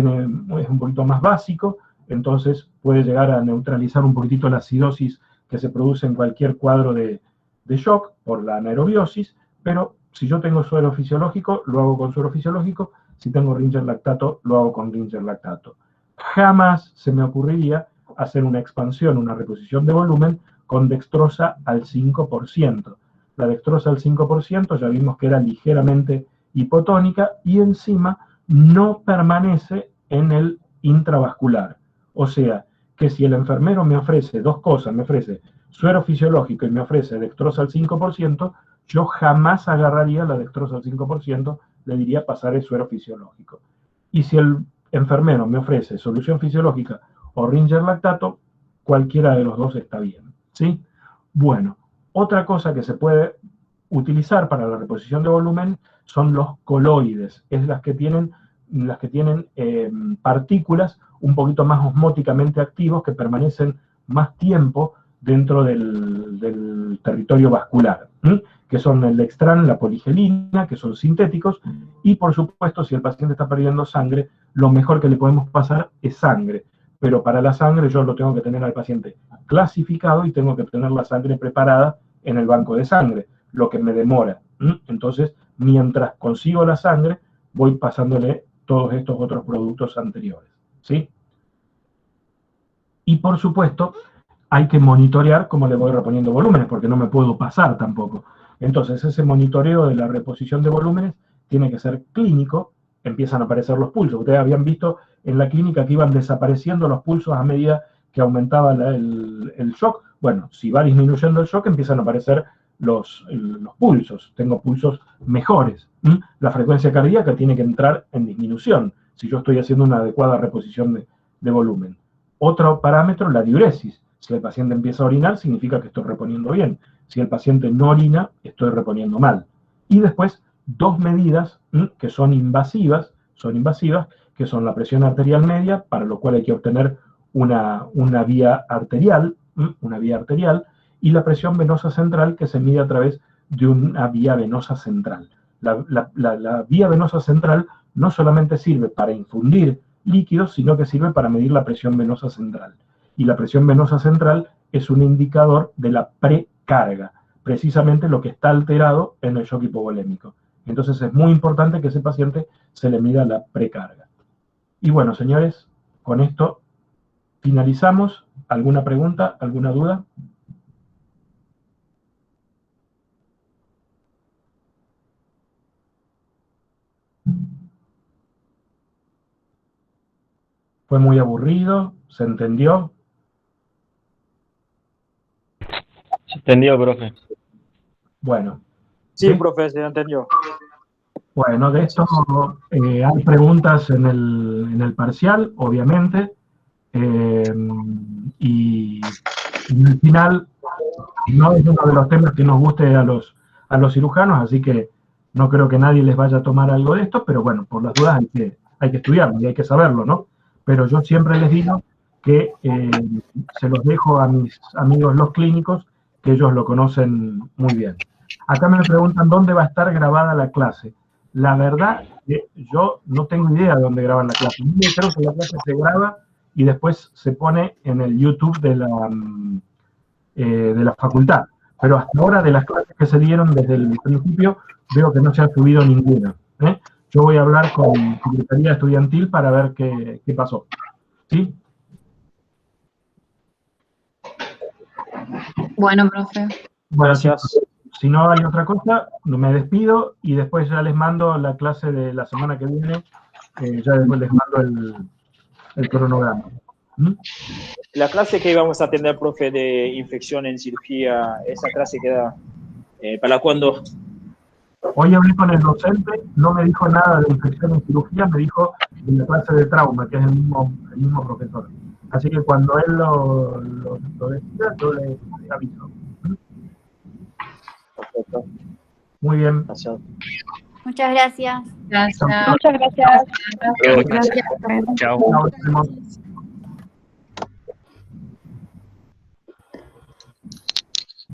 un poquito más básico, entonces puede llegar a neutralizar un poquitito la acidosis que se produce en cualquier cuadro de shock por la anaerobiosis, pero si yo tengo suero fisiológico, lo hago con suero fisiológico, si tengo Ringer lactato, lo hago con Ringer lactato. Jamás se me ocurriría hacer una expansión, una reposición de volumen con dextrosa al 5%. La dextrosa al 5% ya vimos que era ligeramente hipotónica y encima no permanece en el intravascular. O sea, que si el enfermero me ofrece 2 cosas, me ofrece suero fisiológico y me ofrece dextrosa al 5%, yo jamás agarraría la dextrosa al 5%, le diría pasar el suero fisiológico. Y si el enfermero me ofrece solución fisiológica o Ringer lactato, cualquiera de los dos está bien, ¿sí? Bueno, otra cosa que se puede utilizar para la reposición de volumen son los coloides, es las que tienen partículas un poquito más osmóticamente activos que permanecen más tiempo dentro del territorio vascular, que son el Dextran, la poligelina, que son sintéticos, y por supuesto si el paciente está perdiendo sangre, lo mejor que le podemos pasar es sangre, pero para la sangre yo lo tengo que tener al paciente clasificado y tengo que tener la sangre preparada en el banco de sangre, lo que me demora. Entonces, mientras consigo la sangre, voy pasándole todos estos otros productos anteriores, ¿sí? Y por supuesto, hay que monitorear cómo le voy reponiendo volúmenes, porque no me puedo pasar tampoco. Entonces, ese monitoreo de la reposición de volúmenes tiene que ser clínico, empiezan a aparecer los pulsos. Ustedes habían visto en la clínica que iban desapareciendo los pulsos a medida que aumentaba el shock. Bueno, si va disminuyendo el shock, empiezan a aparecer los pulsos. Tengo pulsos mejores. La frecuencia cardíaca tiene que entrar en disminución. si yo estoy haciendo una adecuada reposición de volumen. Otro parámetro, la diuresis. Si el paciente empieza a orinar, significa que estoy reponiendo bien. Si el paciente no orina, estoy reponiendo mal. Y después, dos medidas que son invasivas, que son la presión arterial media, para lo cual hay que obtener una vía arterial, y la presión venosa central, que se mide a través de una vía venosa central. La vía venosa central no solamente sirve para infundir líquidos, sino que sirve para medir la presión venosa central. Y la presión venosa central es un indicador de la precarga, precisamente lo que está alterado en el shock hipovolémico. Entonces es muy importante que ese paciente se le mida la precarga. Y bueno, señores, con esto finalizamos. ¿Alguna pregunta? ¿Alguna duda? ¿Fue muy aburrido? ¿Se entendió? Se entendió, profe. Bueno. Sí, profe, se entendió. Bueno, de esto hay preguntas en el parcial, obviamente, y al final no es uno de los temas que nos guste a los cirujanos, así que no creo que nadie les vaya a tomar algo de esto, pero bueno, por las dudas hay que estudiarlo y hay que saberlo, ¿no? Pero yo siempre les digo que se los dejo a mis amigos los clínicos, que ellos lo conocen muy bien. Acá me preguntan dónde va a estar grabada la clase. La verdad, yo no tengo idea de dónde graban la clase. Yo creo que la clase se graba y después se pone en el YouTube de la facultad. Pero hasta ahora, de las clases que se dieron desde el principio, veo que no se ha subido ninguna. Yo voy a hablar con Secretaría Estudiantil para ver qué pasó. ¿Sí? Bueno, profe. Bueno, Gracias. si no hay otra cosa, me despido y después ya les mando la clase de la semana que viene. Ya después les mando el cronograma. La clase que íbamos a tener, profe, de infección en cirugía, esa clase queda ¿para cuándo? Hoy hablé con el docente, no me dijo nada de infección en cirugía, me dijo de la clase de trauma, que es el mismo profesor. Así que cuando él lo decida, yo le aviso. Perfecto. Muy bien. Gracias. Muchas gracias. Gracias. Muchas gracias. Chao. Chao, nos vemos.